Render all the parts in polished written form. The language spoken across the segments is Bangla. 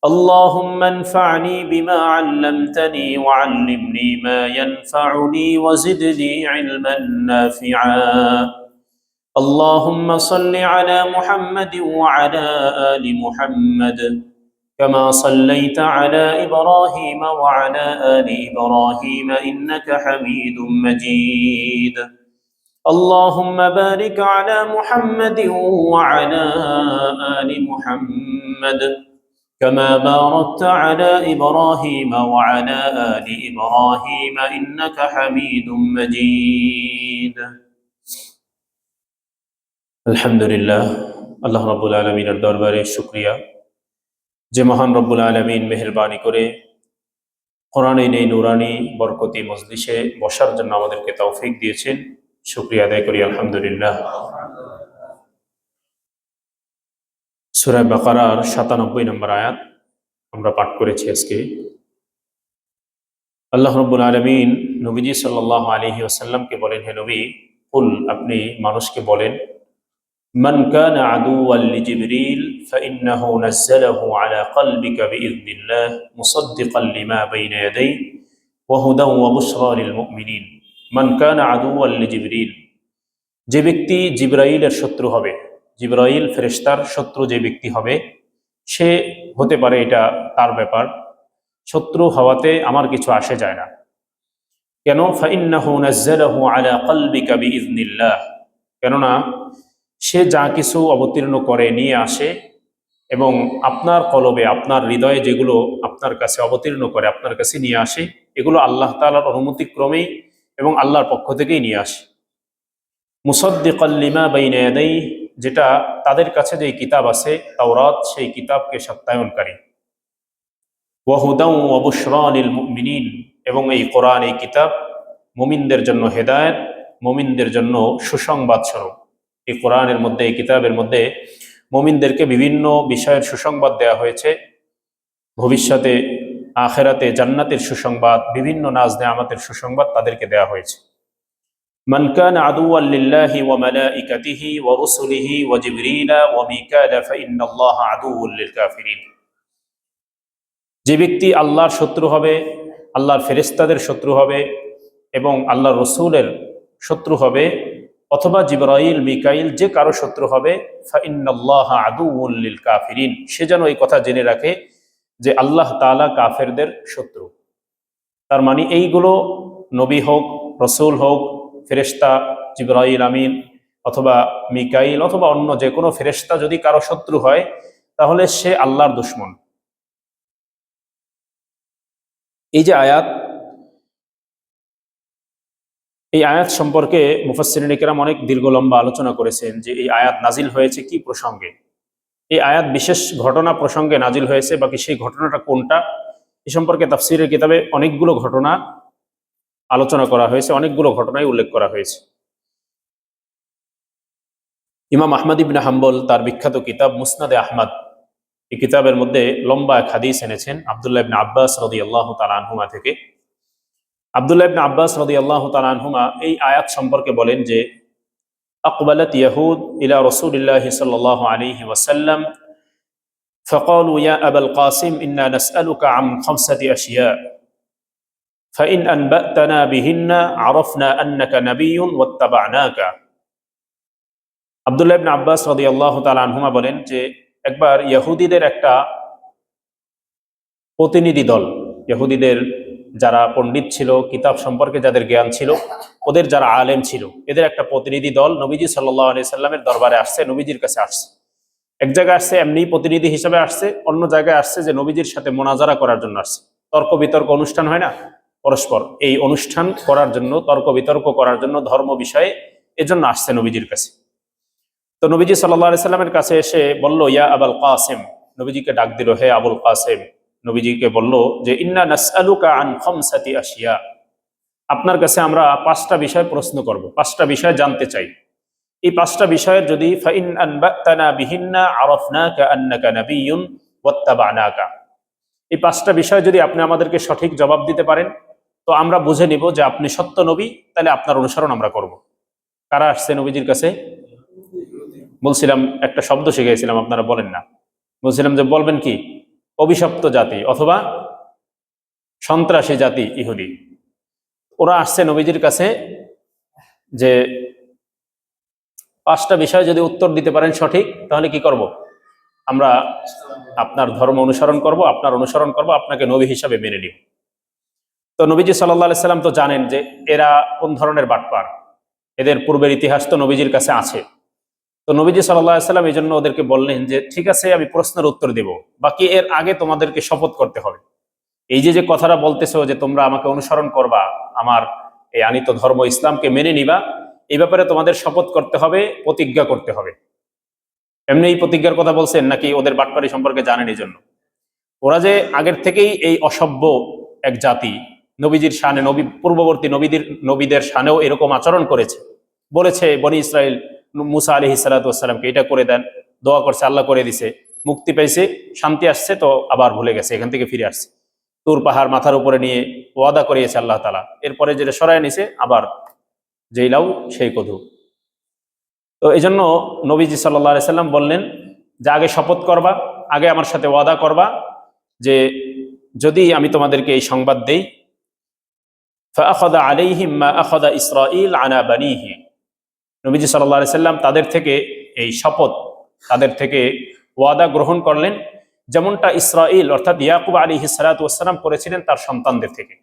اللهم انفعني بما علمتني وعلمني ما ينفعني وزدني علما نافعا. اللهم صل على محمد وعلى آل محمد كما صليت على إبراهيم وعلى آل إبراهيم إنك حميد مجيد. اللهم بارك على محمد وعلى آل محمد كما باركت على إبراهيم وعلى آل إبراهيم إنك حميد مجيد. আলহামদুলিল্লাহ, আল্লাহ রাব্বুল আলামিনের দরবারে শুকরিয়া যে মহান রব্বুল আলামিন মেহেরবানি করে কোরআনের এই নুরানি বরকতি মজলিসে বসার জন্য আমাদেরকে তৌফিক দিয়েছেন। শুকরিয়া আদায় করি আলহামদুলিল্লাহ। সূরা বাকারার ৯৭ নম্বর আয়াত আমরা পাঠ করেছি আজকে। আল্লাহ রাব্বুল আলামিন নবীজি সাল্লাল্লাহু আলাইহি ওয়াসাল্লামকে বলেন, হে নবী, কুল, আপনি মানুষকে বলেন, মান কানা আদুওয়াল লিজিবরিল ফাইন্নাহু নাযালাহু আলা কলবিকা বিইذনিল্লাহ মুসাদ্দিকাল লিমা বাইনা ইয়াদাইহি ওয়া হুদান ওয়া বুশরা লিল মুমিনিন। মান কানা আদুওয়াল লিজিবরিল, যে ব্যক্তি জিবরাইলের শত্রু হবে, জিবরাইল ফেরেশতার শত্রু যে ব্যক্তি হবে, সে হতে পারে এটা তার ব্যাপার, শত্রু হওয়াতে আমার কিছু আসে যায় না। কেন? ফাইন্নাহু নাযালাহু আলা কলবিকা বিইذনিল্লাহ, কেননা সে যা কিছু অবতীর্ণ করে নিয়ে আসে এবং আপনার কলবে, আপনার হৃদয়ে যেগুলো আপনার কাছে অবতীর্ণ করে, আপনার কাছে নিয়ে আসে, এগুলো আল্লাহ তাআলার অনুমতিক্রমেই এবং আল্লাহর পক্ষ থেকেই নিয়ে আসে। মুসাদ্দিকাল লিমা বাইনা ইয়াদাইহি, যেটা তাদের কাছে যে কিতাব আছে তাওরাত, সেই কিতাবকে সত্যায়নকারী। ওয়া হুদান ওয়া বুশরা লিল মুমিনিন, এবং এই কোরআন, এই কিতাব মুমিনদের জন্য হেদায়েত, মুমিনদের জন্য সুসংবাদ স্বরূপ। এই কোরআনের মধ্যে, এই কিতাবের মধ্যে মুমিনদেরকে বিভিন্ন বিষয়ের সুসংবাদ দেওয়া হয়েছে। ভবিষ্যতে আখিরাতে জান্নাতের সুসংবাদ, বিভিন্ন নাজ নেয়ামতের সুসংবাদ তাদেরকে দেওয়া হয়েছে। মান কানা আদুওয়াল লিল্লাহি ওয়া মালাইকাতিহি ওয়া রুসুলিহি ওয়া জিবরিলা ওয়া মিকালা ফাইন্নাল্লাহা আদুউল লিল কাফিরিন, যে ব্যক্তি আল্লাহর শত্রু হবে, আল্লাহর ফেরেশতাদের শত্রু হবে এবং আল্লাহর রসুলের শত্রু হবে, অথবা জিবরাইল, মিকাইল, যে কারো শত্রু হবে, ফাইন্নাল্লাহা আদুউল লিল কাফিরিন, সে যেন এই কথা জেনে রাখে যে আল্লাহ তাআলা কাফেরদের শত্রু। তার মানে এইগুলো নবী হোক, রসুল হোক, ফেরেশতা জিবরাইল আমিন অথবা মিকাইল অথবা অন্য যে কোনো ফেরেশতা যদি কারো শত্রু হয়, তাহলে সে আল্লাহর দুশমন। এই যে আয়াত, এই আয়াত সম্পর্কে মুফাসসিরিন কিরাম অনেক দীর্ঘ লম্বা আলোচনা করেছেন যে এই আয়াত নাজিল হয়েছে কি প্রসঙ্গে, এই আয়াত বিশেষ ঘটনা প্রসঙ্গে নাজিল হয়েছে, বাকি সেই ঘটনাটা কোনটা এ সম্পর্কে তাফসীরের কিতাবে অনেকগুলো ঘটনা আলোচনা করা হয়েছে, অনেকগুলো ঘটনাই উল্লেখ করা হয়েছে। ইমাম আহমদ ইবনে হাম্বল তার বিখ্যাত কিতাব মুসনাদে আহমদ, এই কিতাবের মধ্যে লম্বা এক হাদিস এনেছেন আব্দুল্লাহ ইবনে আব্বাস রাদিয়াল্লাহু তাআলা আনহুমা থেকে। আব্দুল্লাহ ইবনে আব্বাস রাদিয়াল্লাহু তাআলা আনহুমা এই আয়াত সম্পর্কে বলেন যে, আকবালাত ইয়াহুদ ইলা রাসূলিল্লাহি সাল্লাল্লাহু আলাইহি ওয়াসাল্লাম فقالوا يا أبا القاسم إنا نسألك عن 5 أشياء فإن أنبأتنا بهن عرفنا أنك نبي واتبعناك। আব্দুল্লাহ ইবনে আব্বাস রাদিয়াল্লাহু তাআলা আনহুমা বলেন যে, একবার ইহুদিদের একটা প্রতিনিধি দল, ইহুদিদের যারা পণ্ডিত ছিল, কিতাব সম্পর্কে যাদের জ্ঞান ছিল, ওদের যারা আলেম ছিল, এদের একটা প্রতিনিধি দল নবীজি সাল্লাল্লাহু আলাইহি সাল্লামের দরবারে আসছে, নবীজির কাছে আসছে। এক জায়গায় আসছে এমনি প্রতিনিধি হিসেবে আসছে, অন্য জায়গায় আসছে যে নবীজির সাথে মোনাজারা করার জন্য আসছে। তর্ক বিতর্ক অনুষ্ঠান হয় না পরস্পর, এই অনুষ্ঠান করার জন্য, তর্ক বিতর্ক করার জন্য ধর্ম বিষয়ে এজন্য আসছে নবীজির কাছে। তো নবীজি সাল্লাল্লাহু আলাইহি সাল্লামের কাছে এসে বলল, ইয়া আবুল কাসিম, নবীজিকে ডাক দিল, হে আবুল কাসিম। নবীজিকে বলল যে, ইন্না নাসআলুকা আন 5 আশিয়া, আপনার কাছে আমরা 5টা বিষয় প্রশ্ন করব, 5টা বিষয় জানতে চাই। এই 5টা বিষয়ের যদি ফাইন আনবাতানা বিহিন্না আরাফনাকা আন্নাকা নাবিয়্যুন ওয়াত্তাবানাকা, এই 5টা বিষয় যদি আপনি আমাদেরকে সঠিক জবাব দিতে পারেন, তো আমরা বুঝে নিব যে আপনি সত্য নবী, তাহলে আপনার অনুসরণ আমরা করব। কারা আসছে নবীজির কাছে? বলছিলাম একটা শব্দ শিখাইছিলাম, আপনারা বলেন না। বলছিলাম যে বলবেন কি? অভিশপ্ত জাতি অথবা সন্ত্রাসী জাতি ইহুদি। ওরা আসছে নবীজির কাছে যে 5টা বিষয় যদি উত্তর দিতে পারেন সঠিক, তাহলে কি করব? আমরা আপনার ধর্ম অনুসরণ করব, আপনাকে নবী হিসাবে মেনে নিব। তো নবীজি সাল্লাল্লাহু আলাইহি সাল্লাম তো জানেন যে এরা কোন ধরনের বাটপার, এদের পূর্বের ইতিহাস তো নবীজির কাছে আছে। তো নবীজি সাল্লাল্লাহু আলাইহি সাল্লাম এই জন্য ওদেরকে বললেন যে ঠিক আছে, আমি প্রশ্নের উত্তর দেব, বাকি এর আগে তোমাদেরকে শপথ করতে হবে। এই যে কথাটা বলতেছো যে তোমরা আমাকে অনুসরণ করবা, আমার এই আনিত ধর্ম ইসলামকে মেনে নিবা, এই ব্যাপারে তোমাদের শপথ করতে হবে, প্রতিজ্ঞা করতে হবে। এমনি এই প্রতিজ্ঞার কথা বলছেন নাকি ওদের বাটপারি সম্পর্কে জানেন? এই জন্য ওরা যে আগের থেকেই এই অসভ্য এক জাতি, নবীজির শানে, পূর্ববর্তী নবীদের শানেও এরকম আচরণ করেছে, বলেছে বনি ইসরাইল মুসা আলাইহিস সালাতু ওয়াস সালামকে এটা করে দেন, দোয়া করছে, আল্লাহ করে দিছে, মুক্তি পাইছে, শান্তি আসছে, তো আবার ভুলে গেছে, এখান থেকে ফিরে আসছে। তুর পাহাড় মাথার উপরে নিয়ে ওয়াদা করিয়েছে আল্লাহ তাআলা, এরপরে যেটা সরায় নিছে, আবার যেই লাউ সেই কধু। তো এই জন্য নবীজি সাল্লাল্লাহু আলাইহি সাল্লাম বললেন যে আগে শপথ করবা, আগে আমার সাথে ওয়াদা করবা যে যদি আমি তোমাদেরকে এই সংবাদ দেই, ফাআখাযা আলাইহিম মা আখাযা ইসরাঈল আলা বানিহি, নবীজি সাল্লাল্লাহু আলাইহি সাল্লাম তাদের থেকে এই শপথ, তাদের থেকে ওয়াদা গ্রহণ করলেন, যেমনটা ইসরাঈল অর্থাৎ ইয়াকুব আলাইহিস সালাতু ওয়াস সালাম করেছিলেন তার সন্তানদের থেকে।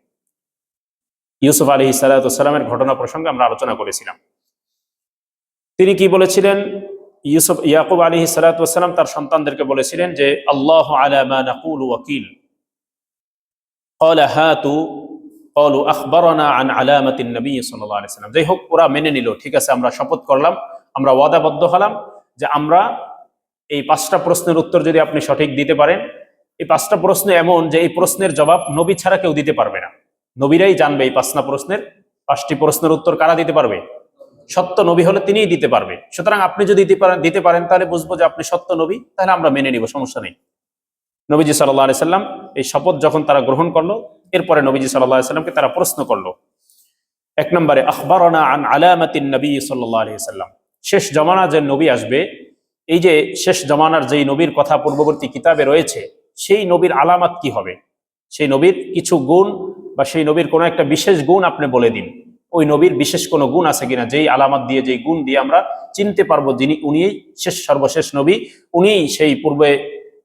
ইউসুফ আলাইহিস সালাতু ওয়াস সালামের ঘটনা প্রসঙ্গে আমরা আলোচনা করেছিলাম। তিনি কি বলেছিলেন? ইয়াকুব আলাইহিস সালাতু ওয়াস সালাম তার সন্তানদেরকে বলেছিলেন যে আল্লাহু আলা মা নাকুলু ওয়াকিল, ক্বালা হাতু ক্বালু আখবারানা আন আলামাতিন নবী সাল্লাল্লাহু আলাইহি সাল্লাম। যাই হোক, ওরা মেনে নিল, ঠিক আছে আমরা শপথ করলাম, আমরা ওয়াদাবদ্ধ হলাম যে আমরা এই 5টা প্রশ্নের উত্তর যদি আপনি সঠিক দিতে পারেন, এই 5টা প্রশ্ন এমন যে এই প্রশ্নের জবাব নবী ছাড়া কেউ দিতে পারবে না, নবীরাই জানবে এই 5টি প্রশ্নের উত্তর কারা দিতে পারবে? সত্য নবী হলে তিনিই দিতে পারবে। সুতরাং আপনি যদি দিতে পারেন তাহলে বুঝবো যে আপনি সত্য নবী, তাহলে আমরা মেনে নিব, সমস্যা নেই। নবীজি সাল্লাল্লাহু আলাইহি সাল্লাম এই শপথ যখন তারা গ্রহণ করলো, এরপরে নবীজি সাল্লাল্লাহু আলাইহি সাল্লামকে তারা প্রশ্ন করলো। 1 নম্বরে আখবারানা আন আলামাতিন নবী সাল্লাল্লাহু আলাইহি সাল্লাম, শেষ জামানা যে নবী আসবে, এই যে শেষ জামানার যেই নবীর কথা পূর্ববর্তী কিতাবে রয়েছে, সেই নবীর আলামত কি হবে? সেই নবীর কিছু গুণ বা সেই নবীর কোনো একটা বিশেষ গুণ আপনি বলে দিন। ওই নবীর বিশেষ কোনো গুণ আছে কিনা, যেই আলামত দিয়ে, যেই গুণ দিয়ে আমরা চিনতে পারবো যিনি উনি সর্বশেষ নবী, উনি সেই পূর্বে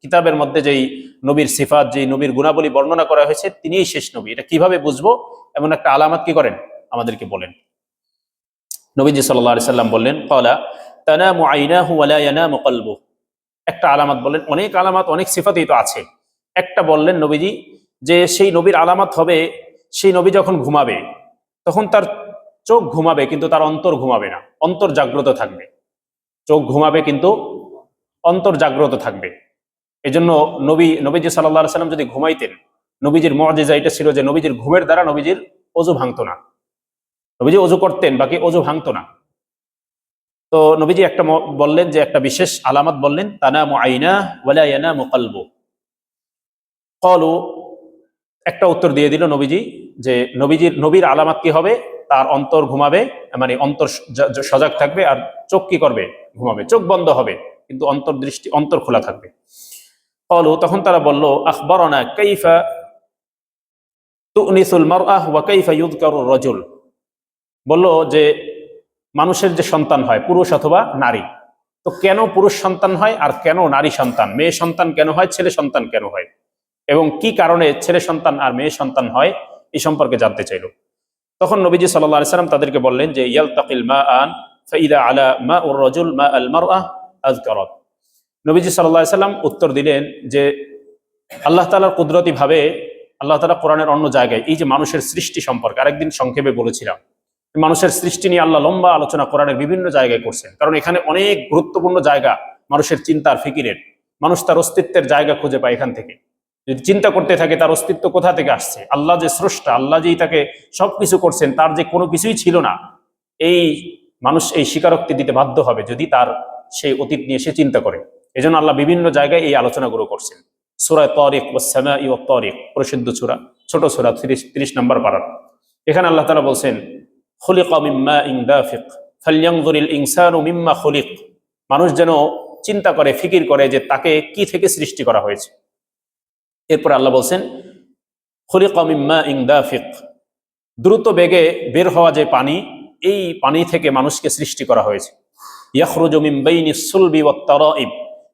কিতাবের মধ্যে যেই নবীর সিফাত, যেই নবীর গুণাবলী বর্ণনা করা হয়েছে, তিনিই শেষ নবী। এটা কিভাবে বুঝবো? এমন একটা আলামত কি করেন, আমাদেরকে বলেন। নবীজি সাল্লাল্লাহু আলাইহি সাল্লাম বললেন, ক্বালা তানামু আইনাহু ওয়া লা ইয়ানামু কলবুহু। একটা আলামত বললেন, অনেক আলামত, অনেক সিফাতই তো আছে। একটা বললেন নবীজি যে সেই নবীর আলামত হবে, সেই নবী যখন ঘুমাবে তখন তার চোখ ঘুমাবে কিন্তু তার অন্তর ঘুমাবে না, অন্তর জাগ্রত থাকবে। চোখ ঘুমাবে কিন্তু অন্তর জাগ্রত থাকবে। এই জন্য নবীজি সাল্লাল্লাহু আলাইহি সাল্লাম যদি ঘুমাইতেন, নবীজির মুআজিজা এটা ছিল যে নবীজির ঘুমের দ্বারা নবীজির ওযু ভাঙতো না। নবীজি ওযু করতেন, বাকি ওযু ভাঙতো না। তো নবীজি একটা বললেন যে একটা বিশেষ আলামত বললেন, তানামু আইনাহু ওয়া লা ইয়ানামু কলবুহু। ক্বালু, একটা উত্তর দিয়ে দিল নবীজি যে নবীর আলামত কি হবে? তার অন্তর ঘুমাবে, মানে অন্তর সজাগ থাকবে, আর চোখ কি করবে? ঘুমাবে। চোখ বন্ধ হবে কিন্তু অন্তর খোলা থাকবে। ক্বালু, তখন তারা বলল, আখবারানা কাইফা তুনিসুল মারআহ ওয়া কাইফা ইউযকারুর রাজুল। বলল যে মানুষের যে সন্তান হয়, পুরুষ অথবা নারী, তো কেন পুরুষ সন্তান হয় আর কেন নারী সন্তান, মেয়ে সন্তান কেন হয়, ছেলে সন্তান কেন হয়, এবং কি কারণে ছেলে সন্তান আর মেয়ে সন্তান হয়, এই সম্পর্কে জানতে চাইল। তখন নবীজি সাল্লাল্লাহু আলাইহি সাল্লাম তাদেরকে বললেন যে ইয়ালতাকিল মাআন ফাইদা আলা মাউর রাজুল মা আল মারআহ আযকারাত। নবীজি সাল্লাল্লাহু আলাইহি সাল্লাম উত্তর দিলেন যে আল্লাহ তাআলার কুদরতি ভাবে আল্লাহ তাআলা কোরআনের অন্য জায়গায় এই যে মানুষের সৃষ্টি সম্পর্কে আরেকদিন সংক্ষেপে বলেছিলাম, মানুষের সৃষ্টি নিয়ে আল্লাহ লম্বা আলোচনা কোরআনের বিভিন্ন জায়গায় করছেন, কারণ এখানে অনেক গুরুত্বপূর্ণ জায়গা মানুষের চিন্তার, ফিকিরের। মানুষ তার অস্তিত্বের জায়গা খুঁজে পায় এখান থেকে। যদি চিন্তা করতে থাকে তার অস্তিত্ব কোথা থেকে আসছে, আল্লাহ যে স্রষ্টা, আল্লাহ যেই তাকে সবকিছু করছেন, তার যে কোনো কিছুই ছিল না, এই মানুষ এই স্বীকারোক্তি দিতে বাধ্য হবে যদি তার সেই অতীত নিয়ে সে চিন্তা করে। এজন্য আল্লাহ বিভিন্ন জায়গায় এই আলোচনাগুলো করছেন। সূরা তারিক ওয়াস সামাই ওয়াত তারিক, প্রসিদ্ধ সূরা, ছোট সূরা, 30 নম্বর পারা। এখানে আল্লাহ তাআলা বলছেন, খুলিকা মিন মাইন দাফিক ফালইয়ানজুরিল ইনসানু মিম্মা খুলিক। মানুষ যেন চিন্তা করে, ফিকির করে যে তাকে কি থেকে সৃষ্টি করা হয়েছে। এরপরে আল্লাহ বলছেন খুলিকা মিন মাইন দাফিক, দ্রুত বেগে বের হওয়া যে পানি, এই পানি থেকে মানুষকে সৃষ্টি করা হয়েছে। ইয়াখরুজু মিন বাইনিস সুলবি ওয়াত তারাইব,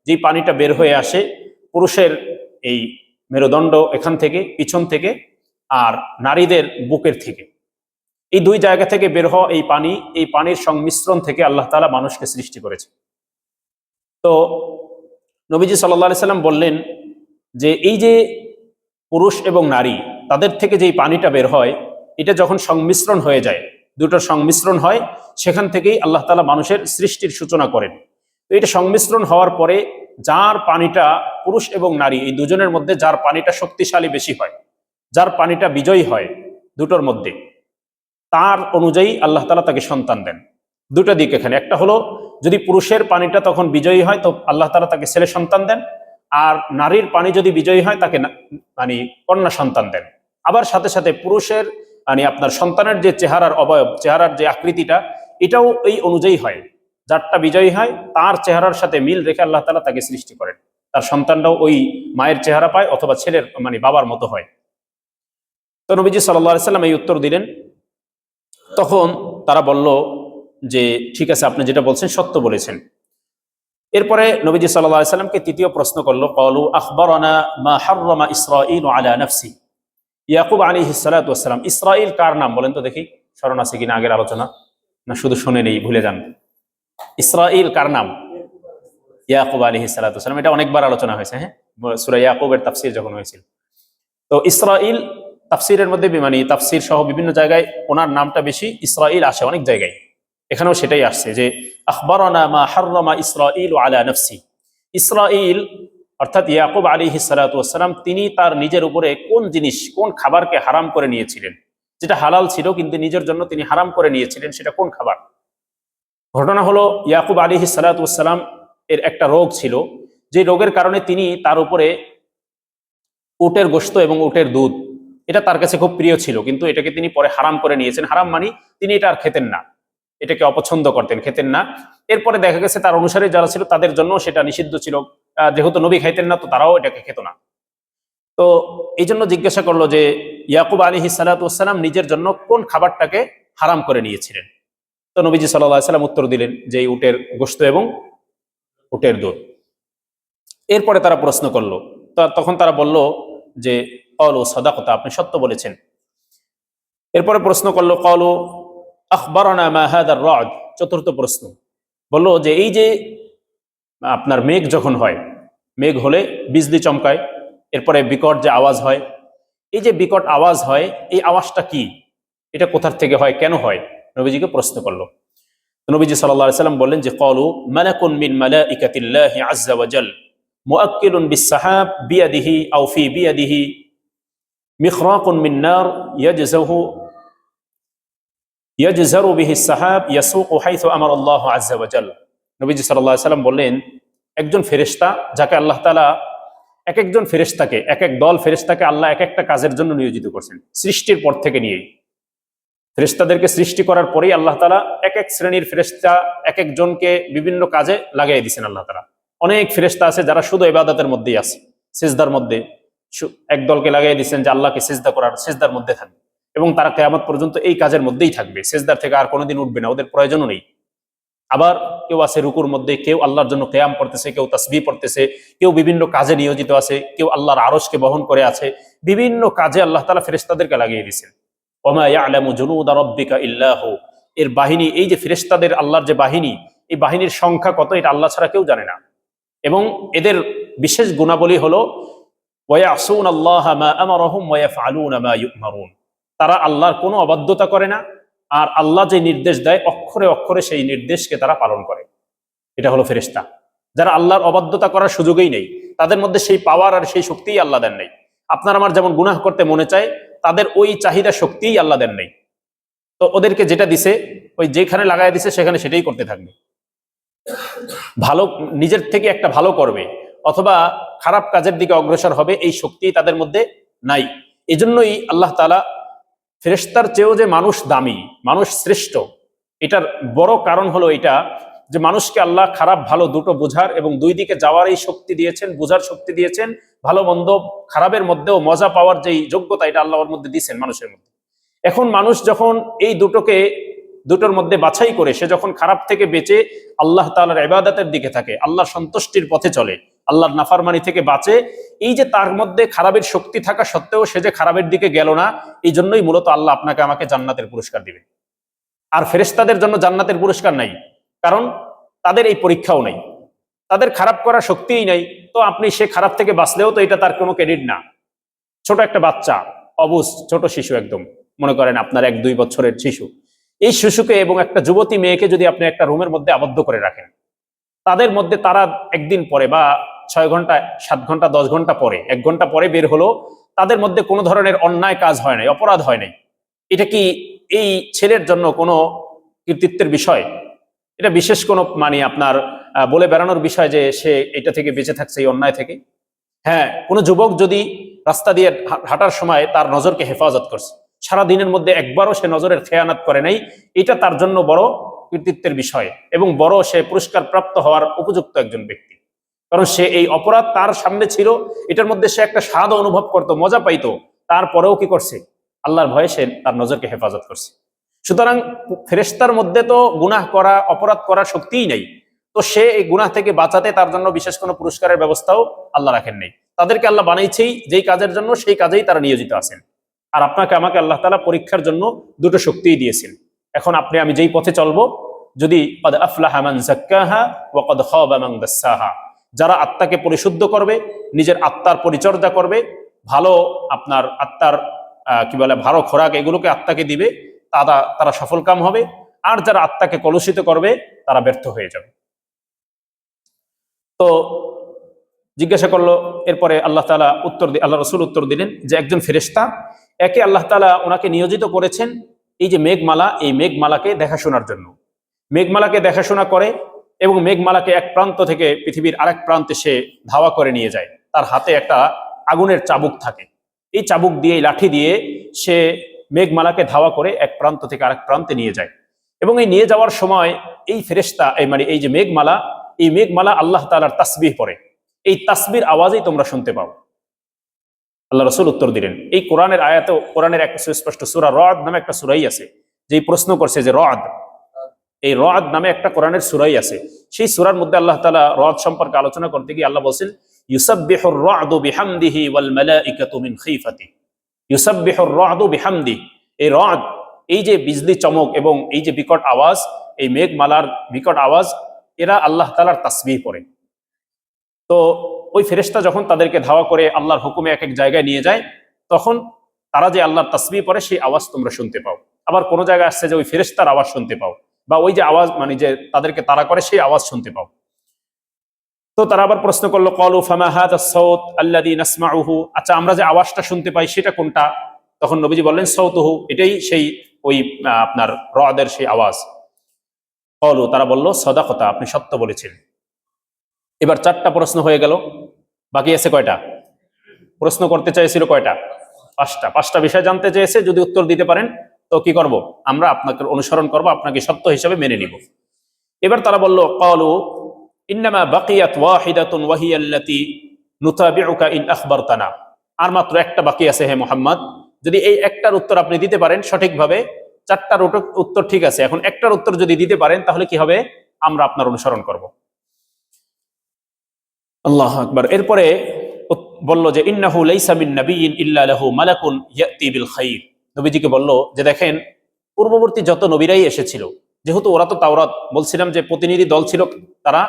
যে পানিটা বের হয়ে আসে পুরুষের এই মেরুদণ্ড এখান থেকে, পিছন থেকে, আর নারীদের বুকের থেকে, এই দুই জায়গা থেকে বের হওয়া এই পানি, এই পানির সংমিশ্রণ থেকে আল্লাহ তাআলা মানুষকে সৃষ্টি করেছে। তো নবীজি সাল্লাল্লাহু আলাইহি সাল্লাম বললেন যে এই যে পুরুষ এবং নারী, তাদের থেকে যেই পানিটা বের হয়, এটা যখন সংমিশ্রণ হয়ে যায়, দুটোর সংমিশ্রণ হয়, সেখান থেকেই আল্লাহ তাআলা মানুষের সৃষ্টির সূচনা করেন। তো এটা সংমিশ্রণ হওয়ার পরে যার পানিটা, পুরুষ এবং নারী এই দুজনের মধ্যে যার পানিটা শক্তিশালী বেশি হয়, যার পানিটা বিজয়ী হয় দুটোর মধ্যে, তার অনুযায়ী আল্লাহ তাআলা তাকে সন্তান দেন। দুটো দিক এখানে, একটা হলো যদি পুরুষের পানিটা তখন বিজয়ী হয় তো আল্লাহ তাআলা তাকে ছেলে সন্তান দেন, আর নারীর পানি যদি বিজয়ী হয় তাকে মানে কন্যা সন্তান দেন। আবার সাথে সাথে পুরুষের মানে আপনার সন্তানের যে চেহারার অবয়ব, চেহারার যে আকৃতিটা, এটাও এই অনুযায়ী হয়। যারটা বিজয়ী হয় তার চেহারার সাথে মিল রেখে আল্লাহ তাআলা তাকে সৃষ্টি করেন, তার সন্তানটাও ওই মায়ের চেহারা পায় অথবা ছেলের মানে বাবার মতো হয়। তো নবীজি সাল্লাল্লাহু আলাইহি সাল্লাম এই উত্তর দিলেন। তখন তারা বলল যে ঠিক আছে, আপনি যেটা বলছেন সত্য বলেছেন। এরপরে নবীজি সাল্লাল্লাহু আলাইহি সাল্লামকে তৃতীয় প্রশ্ন করলো, ক্বালু আখবারানা মা হাররামা ইসরাঈলু আলা নাফসি। ইয়াকুব আলাইহিস সালাতু ওয়াস সালাম, ইসরাঈল কার নাম বলেন তো দেখি, স্মরণ আছে কিনা আগের আলোচনা, না শুধু শুনে নেই ভুলে যান? ইসরাঈল কার নাম? ইয়াকুব আলাইহিস সালাতু ওয়াস সালাম। এটা অনেকবার আলোচনা হয়েছে, হ্যাঁ, সূরা ইয়াকুবের তাফসীর যখন হয়েছিল। তো ইসরাঈল তাফসীরের মধ্যে মানে তাফসীর সহ বিভিন্ন জায়গায় ওনার নামটা বেশি, ইসরাঈল আসে অনেক জায়গায়, এখানেও সেটাই আসছে যে আখবারানা মা হাররামা ইসরাঈলু আলা নাফসি। ইসরাঈল অর্থাৎ ইয়াকুব আলাইহিস সালাতু ওয়াস সালাম, তিনি তার নিজের উপরে কোন জিনিস, কোন খাবারকে হারাম করে নিয়েছিলেন, যেটা হালাল ছিল কিন্তু নিজের জন্য তিনি হারাম করে নিয়েছিলেন, সেটা কোন খাবার? ঘটনা হলো ইয়াকুব আলাইহিস সালাতু ওয়াস সালাম এর একটা রোগ ছিল, যে রোগের কারণে তিনি তার উপরে উটের গোশত এবং উটের দুধ, এটা তার কাছে খুব প্রিয় ছিল, কিন্তু এটাকে তিনি পরে হারাম করে নিয়েছেন। হারাম মানে তিনি এটা আর খেতেন না, এটাকে অপছন্দ করতেন, খেতেন না। এরপরে দেখা গেছে তার অনুসারী যারা ছিল তাদের জন্য সেটা নিষিদ্ধ ছিল, যেহেতু নবী খাইতেন না তো তারাও এটাকে খেত না। তো এই জন্য জিজ্ঞাসা করলো যে ইয়াকুব আলাইহিস সালাতু ওয়াস সালাম নিজের জন্য কোন খাবারটাকে হারাম করে নিয়েছিলেন। তো নবীজি সাল্লাল্লাহু আলাইহি সাল্লাম উত্তর দিলেন যে উটের গোশত এবং উটের দুধ। এরপরে তারা প্রশ্ন করলো, তখন তারা বলল যে ক্বালু সাদাকতা, আপনি সত্য বলেছেন। এরপরে প্রশ্ন করলো, ক্বালু আখবারানা মা হাদার রা'দ। চতুর্থ প্রশ্ন বলল যে এই যে আপনার মেঘ যখন হয়, মেঘ হলে বিজলি চমকায়, এরপরে বিকট যে আওয়াজ হয়, এই যে বিকট আওয়াজ হয়, এই আওয়াজটা কি, এটা কোথার থেকে হয়, কেন হয়? নবীজিকে প্রশ্ন করলো। নবীজি সাল্লাল্লাহু আলাইহি সাল্লাম বললেন যে ক্বালু মালাকুন মিন মালাইকাতিল্লাহি আযজা ওয়া জাল মুআক্কিলুন বিস-সাহাব বিয়াদিহি আও ফি বিয়াদিহি মিখরাকুন মিন নার ইয়াজজারু বিহি সাহাব ইয়াসুকু হাইথু আমারা আল্লাহু আযজা ওয়া জাল। নবীজি সাল্লাল্লাহু আলাইহি সাল্লাম বললেন, একজন ফেরেশতা যাকে আল্লাহ তাআলা, এক একজন ফেরেশতাকে, এক এক দল ফেরেশতাকে আল্লাহ এক একটা কাজের জন্য নিয়োজিত করছেন, সৃষ্টির পর থেকে নিয়েই। ফেরেশতাদেরকে সৃষ্টি করার পরেই আল্লাহ তাআলা এক এক শ্রেণীর ফেরেশতা এক একজনকে বিভিন্ন কাজে লাগাই দিয়েছেন আল্লাহ তাআলা। অনেক ফেরেশতা আছে যারা শুধু ইবাদতের মধ্যেই আছে, সিজদার মধ্যে, এক দলকে লাগাই দিয়েছেন যে আল্লাহকে সিজদা করার, সিজদার মধ্যে থাকবে এবং তারা কিয়ামত পর্যন্ত এই কাজের মধ্যেই থাকবে, সিজদার থেকে আর কোনোদিন উঠবে না, ওদের প্রয়োজনও নেই। আবার কেউ আছে রুকুর মধ্যে, কেউ আল্লাহর জন্য কিয়াম করতেছে, কেউ তাসবিহ পড়তেছে, কেউ বিভিন্ন কাজে নিয়োজিত আছে, কেউ আল্লাহর আরশকে বহন করে আছে, বিভিন্ন কাজে আল্লাহ তাআলা ফেরেশতাদেরকে লাগিয়ে দিয়েছেন। ওমা ইয়ালামু জুনুদা রাব্বিকা ইল্লা হু। এর বাহিনী, এই যে ফেরেশতাদের আল্লাহর যে বাহিনী, এই বাহিনীর সংখ্যা কত এটা আল্লাহ ছাড়া কেউ জানে না। এবং এদের বিশেষ গুণাবলী হলো ওয়ায়াসুনাল্লাহা মা আমারহুম ওয়া ইয়াফআলুনা মা ইউমারুন। তারা আল্লাহর কোনো অবাধ্যতা করে না, আর আল্লাহ যে নির্দেশ দেয় অক্ষরে অক্ষরে সেই নির্দেশকে তারা পালন করে। এটা হলো ফেরেশতা, যারা আল্লাহর অবাধ্যতা করার সুযোগই নেই, তাদের মধ্যে সেই পাওয়ার আর সেই শক্তিই আল্লাহ দেন নাই। আপনার আমার যেমন গুনাহ করতে মনে চায়, তাদের ওই চাহিদা শক্তিই আল্লাহ দেন নাই। তো ওদেরকে যেটা দিছে, ওই যেখানে লাগাই দিছে সেখানে সেটাই করতে থাকবে। ভালো, নিজের থেকে একটা ভালো করবে অথবা খারাপ কাজের দিকে অগ্রসর হবে, এই শক্তি তাদের মধ্যে নাই। এজন্যই আল্লাহ তাআলা ফেরেশতার চেয়েও যে মানুষ দামি, মানুষ শ্রেষ্ঠ, এটার বড় কারণ হলো এটা যে মানুষকে আল্লাহ খারাপ ভালো দুটো বোঝার এবং দুই দিকে যাওয়ার এই শক্তি দিয়েছেন, বোঝার শক্তি দিয়েছেন, ভালো মন্দ খারাপের মধ্যেও মজা পাওয়ার যেই যোগ্যতা এটা আল্লাহর মধ্যে দিয়েছেন মানুষের মধ্যে। এখন মানুষ যখন এই দুটোর মধ্যে বাছাই করে সে যখন খারাপ থেকে বেঁচে আল্লাহ তাআলার ইবাদতের দিকে থাকে, আল্লাহর সন্তুষ্টির পথে চলে, আল্লাহর নাফরমানি থেকে বাঁচে, এই যে তার মধ্যে খারাপের শক্তি থাকা সত্ত্বেও সে যে খারাপের দিকে গেল না, এই জন্যই মূলত আল্লাহ আপনাকে আমাকে জান্নাতের পুরস্কার দিবে। আর ফেরেশতাদের জন্য জান্নাতের পুরস্কার নাই, কারণ তাদের এই পরীক্ষাও নাই, তাদের খারাপ করার শক্তিই নাই। তো আপনি সে খারাপ থেকে বাঁচলেও তো এটা তার কোনো ক্রেডিট না। ছোট একটা বাচ্চা, অবুঝ ছোট শিশু, একদম মনে করেন আপনার 1-2 বছরের শিশু, এই শিশুকে এবং একটা যুবতী মেয়েকে যদি আপনি একটা রুমের মধ্যে আবদ্ধ করে রাখেন, তাদের মধ্যে তারা একদিন পরে বা 6 ঘন্টা, 7 ঘন্টা, 10 ঘন্টা পরে, 1 ঘন্টা পরে বের হলো, তাদের মধ্যে কোনো ধরনের অন্যায় কাজ হয় নাই, অপরাধ হয় নাই। এটা কি এই ছেলের জন্য কোনো কৃতিত্বের বিষয়? এটা বিশেষ কোনো মানে আপনার বলে বেড়ানোর বিষয় যে সে এটা থেকে বেঁচে থাকছে এই অন্যায় থেকে? হ্যাঁ, কোনো যুবক যদি রাস্তা দিয়ে হাঁটার সময় তার নজরকে হেফাজত করছে, সারা দিনের মধ্যে একবারও সে নজরের খেয়ানত করে নাই, এটা তার জন্য বড় কৃতিত্বের বিষয় এবং বড় সে পুরস্কার প্রাপ্ত হওয়ার উপযুক্ত একজন ব্যক্তি। কারণ সে এই অপরাধ তার সামনে ছিল, এটার মধ্যে সে একটা স্বাদ অনুভব করতো, মজা পাইতো, তারপরেও কি করছে? আল্লাহর ভয়ে সে তার নজরকে হেফাজত করছে। সুতরাং ফেরেশতার মধ্যে তো গুনাহ করা, অপরাধ করার শক্তিই নেই, তো সে এই গুনাহ থেকে বাঁচাতে তার জন্য বিশেষ কোনো পুরস্কারের ব্যবস্থাও আল্লাহ রাখেন নেই। তাদেরকে আল্লাহ বানাইছেই যেই কাজের জন্য, সেই কাজেই তারা নিয়োজিত আছেন। আর আপনাকে আমাকে আল্লাহ তাআলা পরীক্ষার জন্য দুটো শক্তিই দিয়েছেন। এখন আপনি আমি যেই পথে চলবো, যদি ক্বাদ আফলাহা মান যাক্কাহা ওয়া ক্বাদ খাবা মান দাসসাহা, যারা আত্মাকে পরিশুদ্ধ করবে, নিজের আত্মার পরিচর্যা করবে, ভালো আপনার আত্মার কি বলে ভালো খোরাক এগুলোকে আত্মাকে দিবে, তারা সফল কাম হবে। আর যারা আত্মাকে কলুষিত করবে তারা ব্যর্থ হয়ে যাবে। তো জিজ্ঞাসা করলো, এরপরে আল্লাহ তাআলা আল্লাহ রাসূল উত্তর দিলেন যে একজন ফেরেশতা, একে আল্লাহ তাআলা ওনাকে নিয়োজিত করেছেন এই যে মেঘমালা, এই মেঘমালাকে দেখাশোনার জন্য। মেঘমালাকে দেখাশোনা করে এবং মেঘমালাকে এক প্রান্ত থেকে পৃথিবীর আরেক প্রান্তে সে ধাওয়া করে নিয়ে যায়। তার হাতে একটা আগুনের চাবুক থাকে, এই চাবুক দিয়ে, এই লাঠি দিয়ে সে মেঘমালাকে ধাওয়া করে এক প্রান্ত থেকে আরেক প্রান্তে নিয়ে যায়। এবং এই নিয়ে যাওয়ার সময় এই ফেরেশতা এই যে মেঘমালা, এই মেঘমালা আল্লাহ তাআলার তাসবিহ পড়ে, এই তাসবির আওয়াজই তোমরা শুনতে পাও। আল্লাহ রাসূল উত্তর দিলেন, এই কোরআনের আয়াতে, কোরআনের একটা সুস্পষ্ট সূরা রদ নামে একটা সূরাই আছে, যেই প্রশ্ন করছে যে রদ, এই রদ নামে একটা কোরআনের সূরাই আছে, সেই সূরার মধ্যে আল্লাহ তাআলা রদ সম্পর্কে আলোচনা করতে গিয়ে আল্লাহ বলেন, ইউসাব্বিহুর রা'দু বিহামদিহি ওয়াল মালাইকাতু মিন খিফাতি। ইউসাব্বিহুর রা'দু বিহামদি, এই রদ, এই যে বিজলি চমক এবং এই যে বিকট আওয়াজ, এই মেঘমালার বিকট আওয়াজ, এরা আল্লাহ তাআলার তাসবিহ পড়ে। তো ওই ফেরেশতা যখন তাদেরকে ধাওয়া করে আল্লাহর হুকুমে এক এক জায়গায় নিয়ে যায়, তখন তারা যে আল্লাহর তাসবিহ পড়ে সেই আওয়াজ তোমরা শুনতে পাও। আবার কোন জায়গায় আসছে যে ওই ফেরেশতার আওয়াজ শুনতে পাও, বা ওই যে আওয়াজ মানে যে তাদেরকে তাড়া করে সেই আওয়াজ শুনতে পাও। তো তারা আবার প্রশ্ন করলো, ক্বালু ফামা হাযাস সাউত আল্লাযী নাসমাউহু, আচ্ছা আমরা যে আওয়াজটা শুনতে পাই সেটা কোনটা? তখন নবীজি বললেন, সাউতুহু, এটাই সেই ওই আপনার রদের সেই আওয়াজ। ক্বালু, তারা বলল, সাদাকাতা, আপনি সত্য বলেছেন। এবার 4টা প্রশ্ন হয়ে গেল, বাকি আছে কয়টা? প্রশ্ন করতে চাইছিল কয়টা? 5টা বিষয় জানতে চেয়েছে। যদি উত্তর দিতে পারেন তো কি করব? আমরা আপনাকে অনুসরণ করব, আপনাকে সত্য হিসেবে মেনে নিব। এবার তারা বলল, ক্বালু ইন্নামা বাকিয়াত ওয়াহিদাতুন ওয়া হিয়া আল্লাতী নুতাবিউকা ইন আখবারতানা, আর মাত্র একটা বাকি আছে হে মুহাম্মদ, যদি এই একটার উত্তর আপনি দিতে পারেন সঠিকভাবে, 4টার উত্তর ঠিক আছে, এখন একটার উত্তর যদি দিতে পারেন তাহলে কি হবে? আমরা আপনার অনুসরণ করব। আল্লাহু আকবার। এরপরে বলল যে ইন্নাহু লাইসা মিন নাবিয়্যিন ইল্লা লাহু মালাকুন ইয়াতি বিল খাইর। নবীজিকে বলল যে দেখেন, পূর্ববর্তী যত নবীরাই এসেছিল, যেহেতু ওরা তো তাওরাত, বলছিলাম যে প্রতিনিধি দল ছিল তারা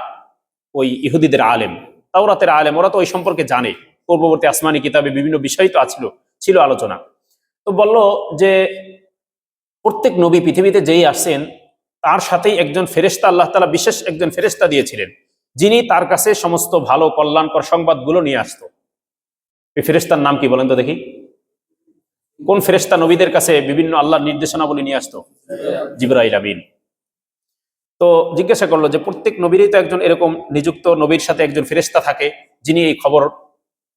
ওই ইহুদিদের আলেম, তাওরাতের আলেম, ওরা তো ওই সম্পর্কে জানে, পূর্ববর্তী আসমানি কিতাবে বিভিন্ন বিষয় তো ছিল আলোচনা। তো বলল যে প্রত্যেক নবী পৃথিবীতে যেই আসেন তার সাথেই একজন ফেরেশতা আল্লাহ তাআলা বিশেষ একজন ফেরেশতা দিয়েছিলেন, যিনি তার কাছে সমস্ত ভালো কল্যাণকর সংবাদগুলো নিয়ে আসতো। এই ফেরেশতার নাম কি বলেন তো দেখি? কোন ফেরেশতা নবীদের কাছে বিভিন্ন আল্লাহর নির্দেশনাবলী নিয়ে আসতো? জিবরাইল আমিন। তো জিজ্ঞাসা করলো যে প্রত্যেক নবীরই তো একজন এরকম নিযুক্ত নবীর সাথে একজন ফেরেশতা থাকে, যিনি এই খবর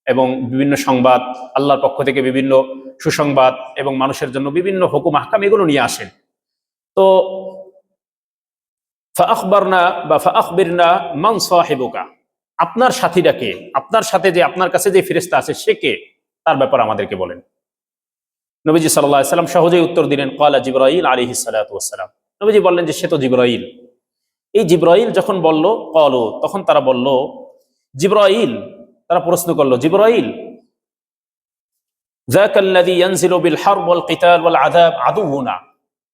এবং বিভিন্ন সংবাদ, আল্লাহর পক্ষ থেকে বিভিন্ন সুসংবাদ এবং মানুষের জন্য বিভিন্ন হুকুম আহকাম এগুলো নিয়ে আসেন। তো ফাআখবারনা বা ফাআখবিরনা মান সাহিবুকা, আপনার সাথীটা কে, আপনার সাথে যে আপনার কাছে যে ফেরেশতা আছে সে কে, তার ব্যাপারে আমাদেরকে বলেন। নবীজি সাল্লাল্লাহু আলাইহি সাল্লাম সহজেই উত্তর দিলেন, ক্বালা জিবরাইল আলাইহিস সালাতু ওয়াস সালাম। নবীজি বললেন যে সে তো জিবরাইল। এই জিবরাইল যখন বলল, ক্বালু, তখন তারা বলল জিবরাইল, তারা প্রশ্ন করলো জিবরাইল, যাকাল্লাযী ইয়ানজিলু বিল হারব ওয়াল কিতাল ওয়াল আযাব আদুউনা,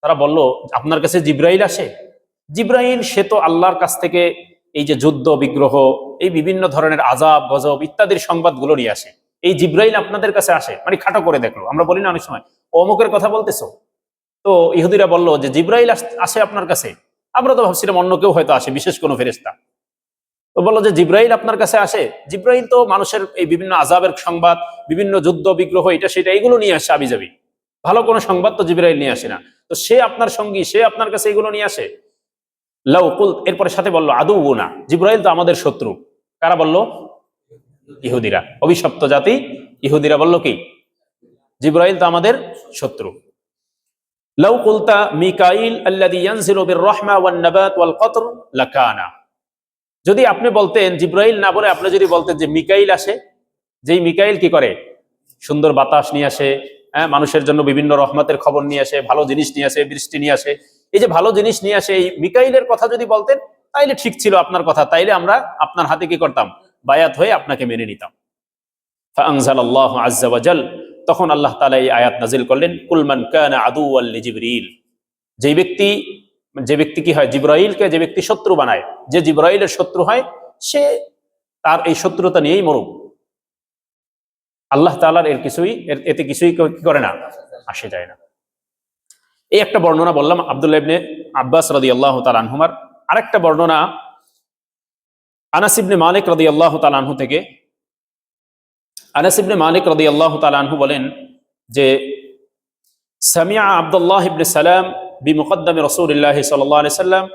তারা বলল আপনার কাছে জিবরাইল আসে? জিবরাইল সে তো আল্লাহর কাছ থেকে এই যে যুদ্ধ বিগ্রহ, এই বিভিন্ন ধরনের আযাব গজব ইত্যাদির সংবাদগুলো নিয়ে আসে, এই জিবরাইল আপনাদের কাছে আসে? মানে খাটো করে দেখলো, আমরা বলি না অনেক সময় অমুকের কথা বলতেছো। তো ইহুদিরা বলল যে জিবরাইল আসে আপনার কাছে। আমরা তো ভাবছিলাম অন্য কেউ হয়তো আসে, বিশেষ কোনো ফেরেশতা। তো বললো যে জিবরাইল আপনার কাছে আসে? জিবরাইল তো মানুষের এই বিভিন্ন আযাবের সংবাদ, বিভিন্ন যুদ্ধ বিগ্রহ, এটা সেটা এগুলো নিয়ে আসে আবিজাবি, ভালো কোনো সংবাদ তো জিবরাইল নিয়ে আসে না। তো সে আপনার সঙ্গী, সে আপনার কাছে এগুলো নিয়ে আসে? লাউ কুল, এরপরে সাথে বললো আদুউনা, জিবরাইল তো আমাদের শত্রু। কারা বলল? ইহুদিরা, অভিশপ্ত জাতি ইহুদিরা বলল কি জিবরাইল তো আমাদের শত্রু। লাউ কুলতা মিকাইল আল্লাযী ইয়ানজিলু বির রাহমা ওয়ান নাবাত ওয়াল কতর লাকানা, যদি আপনি বলতেন জিবরাইল না বলে আপনি যদি বলতেন যে মিকাইল আসে, যেই মিকাইল কি করে, সুন্দর বাতাস নিয়ে আসে, হ্যাঁ, মানুষের জন্য বিভিন্ন রহমতের খবর নিয়ে আসে, ভালো জিনিস নিয়ে আসে, বৃষ্টি নিয়ে আসে, এই যে ভালো জিনিস নিয়ে আসে, এই মিকাইলের কথা যদি বলতেন তাইলে ঠিক ছিল আপনার কথা, তাইলে আমরা আপনার হাতে কি করতাম, বায়াত হয়ে আপনাকে মেনে নিতাম। ফাআনজালাল্লাহু আযজা ওয়া জাল, তখন আল্লাহ তাআলা এই আয়াত নাজিল করলেন, কুল মান কানা আদুওয়াল লিজিবরিল, যে ব্যক্তি কি হয়, জিবরাইলকে যে ব্যক্তি শত্রু বানায়, যে জিবরাইলের শত্রু হয়, সে তার এই শত্রুতা নিয়েই মরুক। আল্লাহ তাআলার এতে কিছুই কি করে না, আসে যায় না। এই একটা বর্ণনা বললাম আব্দুল্লাহ ইবনে আব্বাস রাদিয়াল্লাহু তাআলা আনহুমার। আরেকটা বর্ণনা আনাস ইবনে মালিক রাদিয়াল্লাহু তাআলা আনহু থেকে। আনাস ইবনে মালিক রাদিয়াল্লাহু তাআলা আনহু বলেন যে সামিআ আব্দুল্লাহ ইবনে সালাম বিমুকদ্দামি রাসূলিল্লাহি সাল্লাল্লাহু আলাইহি সাল্লাম,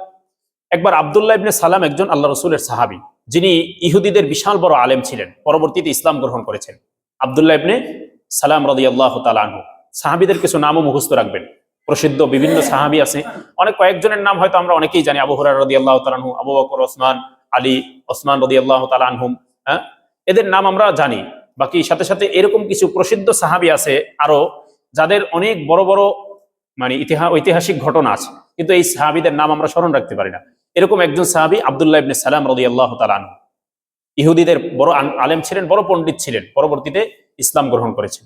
একবার আব্দুল্লাহ ইবনে সালাম একজন আল্লাহ রাসূলের সাহাবী, যিনি ইহুদিদের বিশাল বড় আলেম ছিলেন, পরবর্তীতে ইসলাম গ্রহণ করেছেন। আব্দুল্লাহ ইবনে সালাম রাদিয়াল্লাহু তাআলা আনহু, সাহাবীদের কিছু নামও মুখস্থ রাখবেন, প্রসিদ্ধ বিভিন্ন সাহাবী আছে, কয়েকজনের নাম হয়তো আমরা অনেকেই জানি, আবু হুরায়রা রাদিয়াল্লাহু তাআলা আনহু, আবু বকর, ওসমান, আলী, ওসমান রাদিয়াল্লাহু তাআলা আনহুম, হ্যাঁ, এদের নাম আমরা জানি। বাকি সাথে সাথে এরকম কিছু প্রসিদ্ধ সাহাবী আছে আরো, যাদের অনেক বড় বড় মানে ঐতিহাসিক ঘটনা আছে, কিন্তু এই সাহাবীদের নাম আমরা স্মরণ রাখতে পারি না। এরকম একজন সাহাবী আব্দুল্লাহ ইবনে সালাম রাদিয়াল্লাহু তাআলা আনহু, ইহুদিদের বড় আলেম ছিলেন, বড় পণ্ডিত ছিলেন, পরবর্তীতে ইসলাম গ্রহণ করেছেন।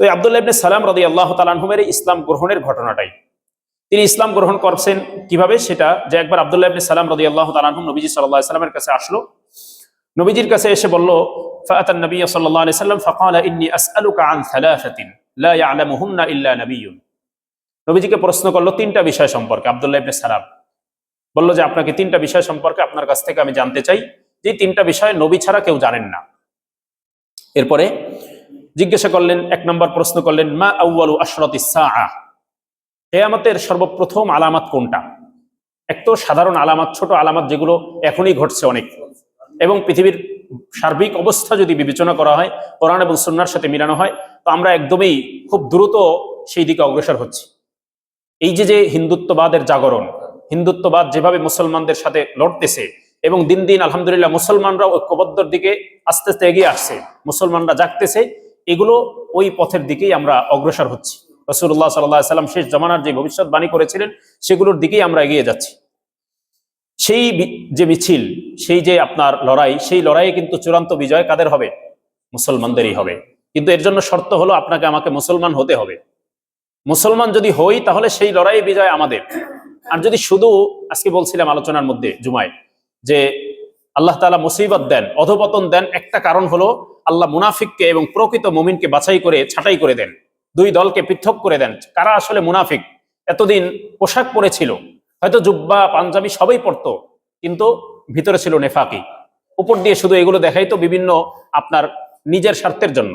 তো এই আব্দুল্লাহ ইবনে সালাম রাদিয়াল্লাহু তাআলা আনহুমের ইসলাম গ্রহণের ঘটনাটাই, তিনি ইসলাম গ্রহণ করছেন কিভাবে, সেটা যে একবার আব্দুল্লাহ ইবনে সালাম রাদিয়াল্লাহু তাআলা আনহু নবীজি সাল্লাল্লাহু আলাইহি সাল্লামের কাছে আসলো। নবীজির কাছে এসে বলল, ফাআতান নবী সাল্লাল্লাহু আলাইহি সাল্লাম ফাকালা ইন্নী আসআলুকা আন সালাসাতিন লা ইয়ালামুহুন্না ইল্লা নাবিয়্যুন। নবীজিকে প্রশ্ন করলো তিনটা বিষয় সম্পর্কে। আব্দুল্লাহ ইবনে সালাম বলল যে আপনাকে তিনটা বিষয় সম্পর্কে আপনার কাছ থেকে আমি জানতে চাই, যে তিনটা বিষয় নবী ছাড়া কেউ জানেন না। এরপরে জিজ্ঞাসা করলেন, এক নম্বর প্রশ্ন করলেন, মা আউয়ালু আশরাতিস সাআহ, কিয়ামতের সর্বপ্রথম আলামত কোনটা? এক তো সাধারণ আলামত, ছোট আলামত যেগুলো এখনই ঘটছে অনেক, এবং পৃথিবীর সার্বিক অবস্থা যদি বিবেচনা করা হয়, কোরআন এবং সুন্নাহর সাথে মিলানো হয়, তো আমরা একদমই খুব দ্রুত সেই দিকে অগ্রসর হচ্ছি। এই যে হিন্দুত্ববাদের জাগরণ, হিন্দুত্ববাদ যেভাবে মুসলমানদের সাথে লড়তেছে, এবং দিন দিন আলহামদুলিল্লাহ মুসলমানরা ঐক্যবদ্ধর দিকে আস্তে আস্তে এগিয়ে আসছে, মুসলমানরা জাগতেছে, এগুলো ওই পথের দিকেই আমরা অগ্রসর হচ্ছি। রাসূলুল্লাহ সাল্লাল্লাহু আলাইহি সাল্লাম শেষ জামানার যে ভবিষ্যৎবাণী করেছিলেন, সেগুলোর দিকেই আমরা এগিয়ে যাচ্ছি। সেই যে মিছিল, সেই যে আপনার লড়াই, সেই লড়াইয়ে কিন্তু চূড়ান্ত বিজয় কাদের হবে? মুসলমানদেরই হবে। কিন্তু এর জন্য শর্ত হলো আপনাকে আমাকে মুসলমান হতে হবে। মুসলমান যদি হই তাহলে সেই লড়াই বিজয় আমাদের। আর যদি শুধু, আজকে বলছিলাম আলোচনার মধ্যে জুমায়, যে আল্লাহ তাআলা মুসিবত দেন, অধপতন দেন, একটা কারণ হলো আল্লাহ মুনাফিককে এবং প্রকৃত মুমিনকে বাছাই করে ছাঁটাই করে দেন, দুই দলকে পৃথক করে দেন। কারা আসলে মুনাফিক? এতদিন পোশাক পরেছিল, হয়তো জুব্বা পাঞ্জাবি সবই পরতো, কিন্তু ভিতরে ছিল নেফাকি, উপর দিয়ে শুধু এগুলো দেখাইতো বিভিন্ন আপনার নিজের স্বার্থের জন্য।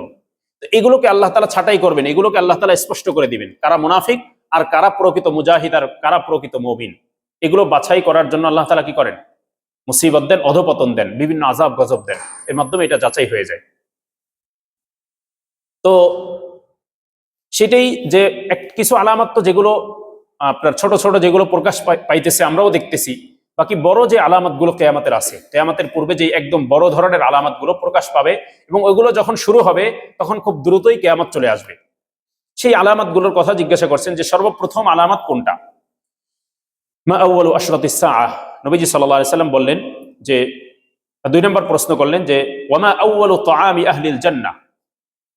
এগুলোকে আল্লাহ তাআলা ছাঁটাই করবেন, এগুলোকে আল্লাহ তাআলা স্পষ্ট করে দিবেন, কারা মুনাফিক আর কারা প্রকৃত মুজাহিদ আর কারা প্রকৃত মুমিন। এগুলো বাছাই করার জন্য আল্লাহ তাআলা কি করেন? মুসিবত দেন, অধপতন দেন, বিভিন্ন আযাব গজব দেন, এর মাধ্যমে এটা যাচাই হয়ে যায়। তো সেটাই যে কিছু আলামত তো যেগুলো আপনার ছোট ছোট যেগুলো প্রকাশ পাইতেছে, আমরাও দেখতেছি, বাকি বড় যে আলামতগুলো কিয়ামতের আছে, কিয়ামতের পূর্বে যে একদম বড় ধরনের আলামতগুলো প্রকাশ পাবে এবং ওইগুলো যখন শুরু হবে তখন খুব দ্রুতই কিয়ামত চলে আসবে। সেই আলামতগুলোর কথা জিজ্ঞাসা করছেন যে সর্বপ্রথম আলামত কোনটা। মা আউয়ালু আশরাতিস সাআহ, নবীজি সাল্লাল্লাহু আলাইহি সাল্লাম বললেন যে, 2 নম্বর প্রশ্ন করলেন যে ওয়ামা আউয়ালু তাআমি আহলিল জান্নাহ,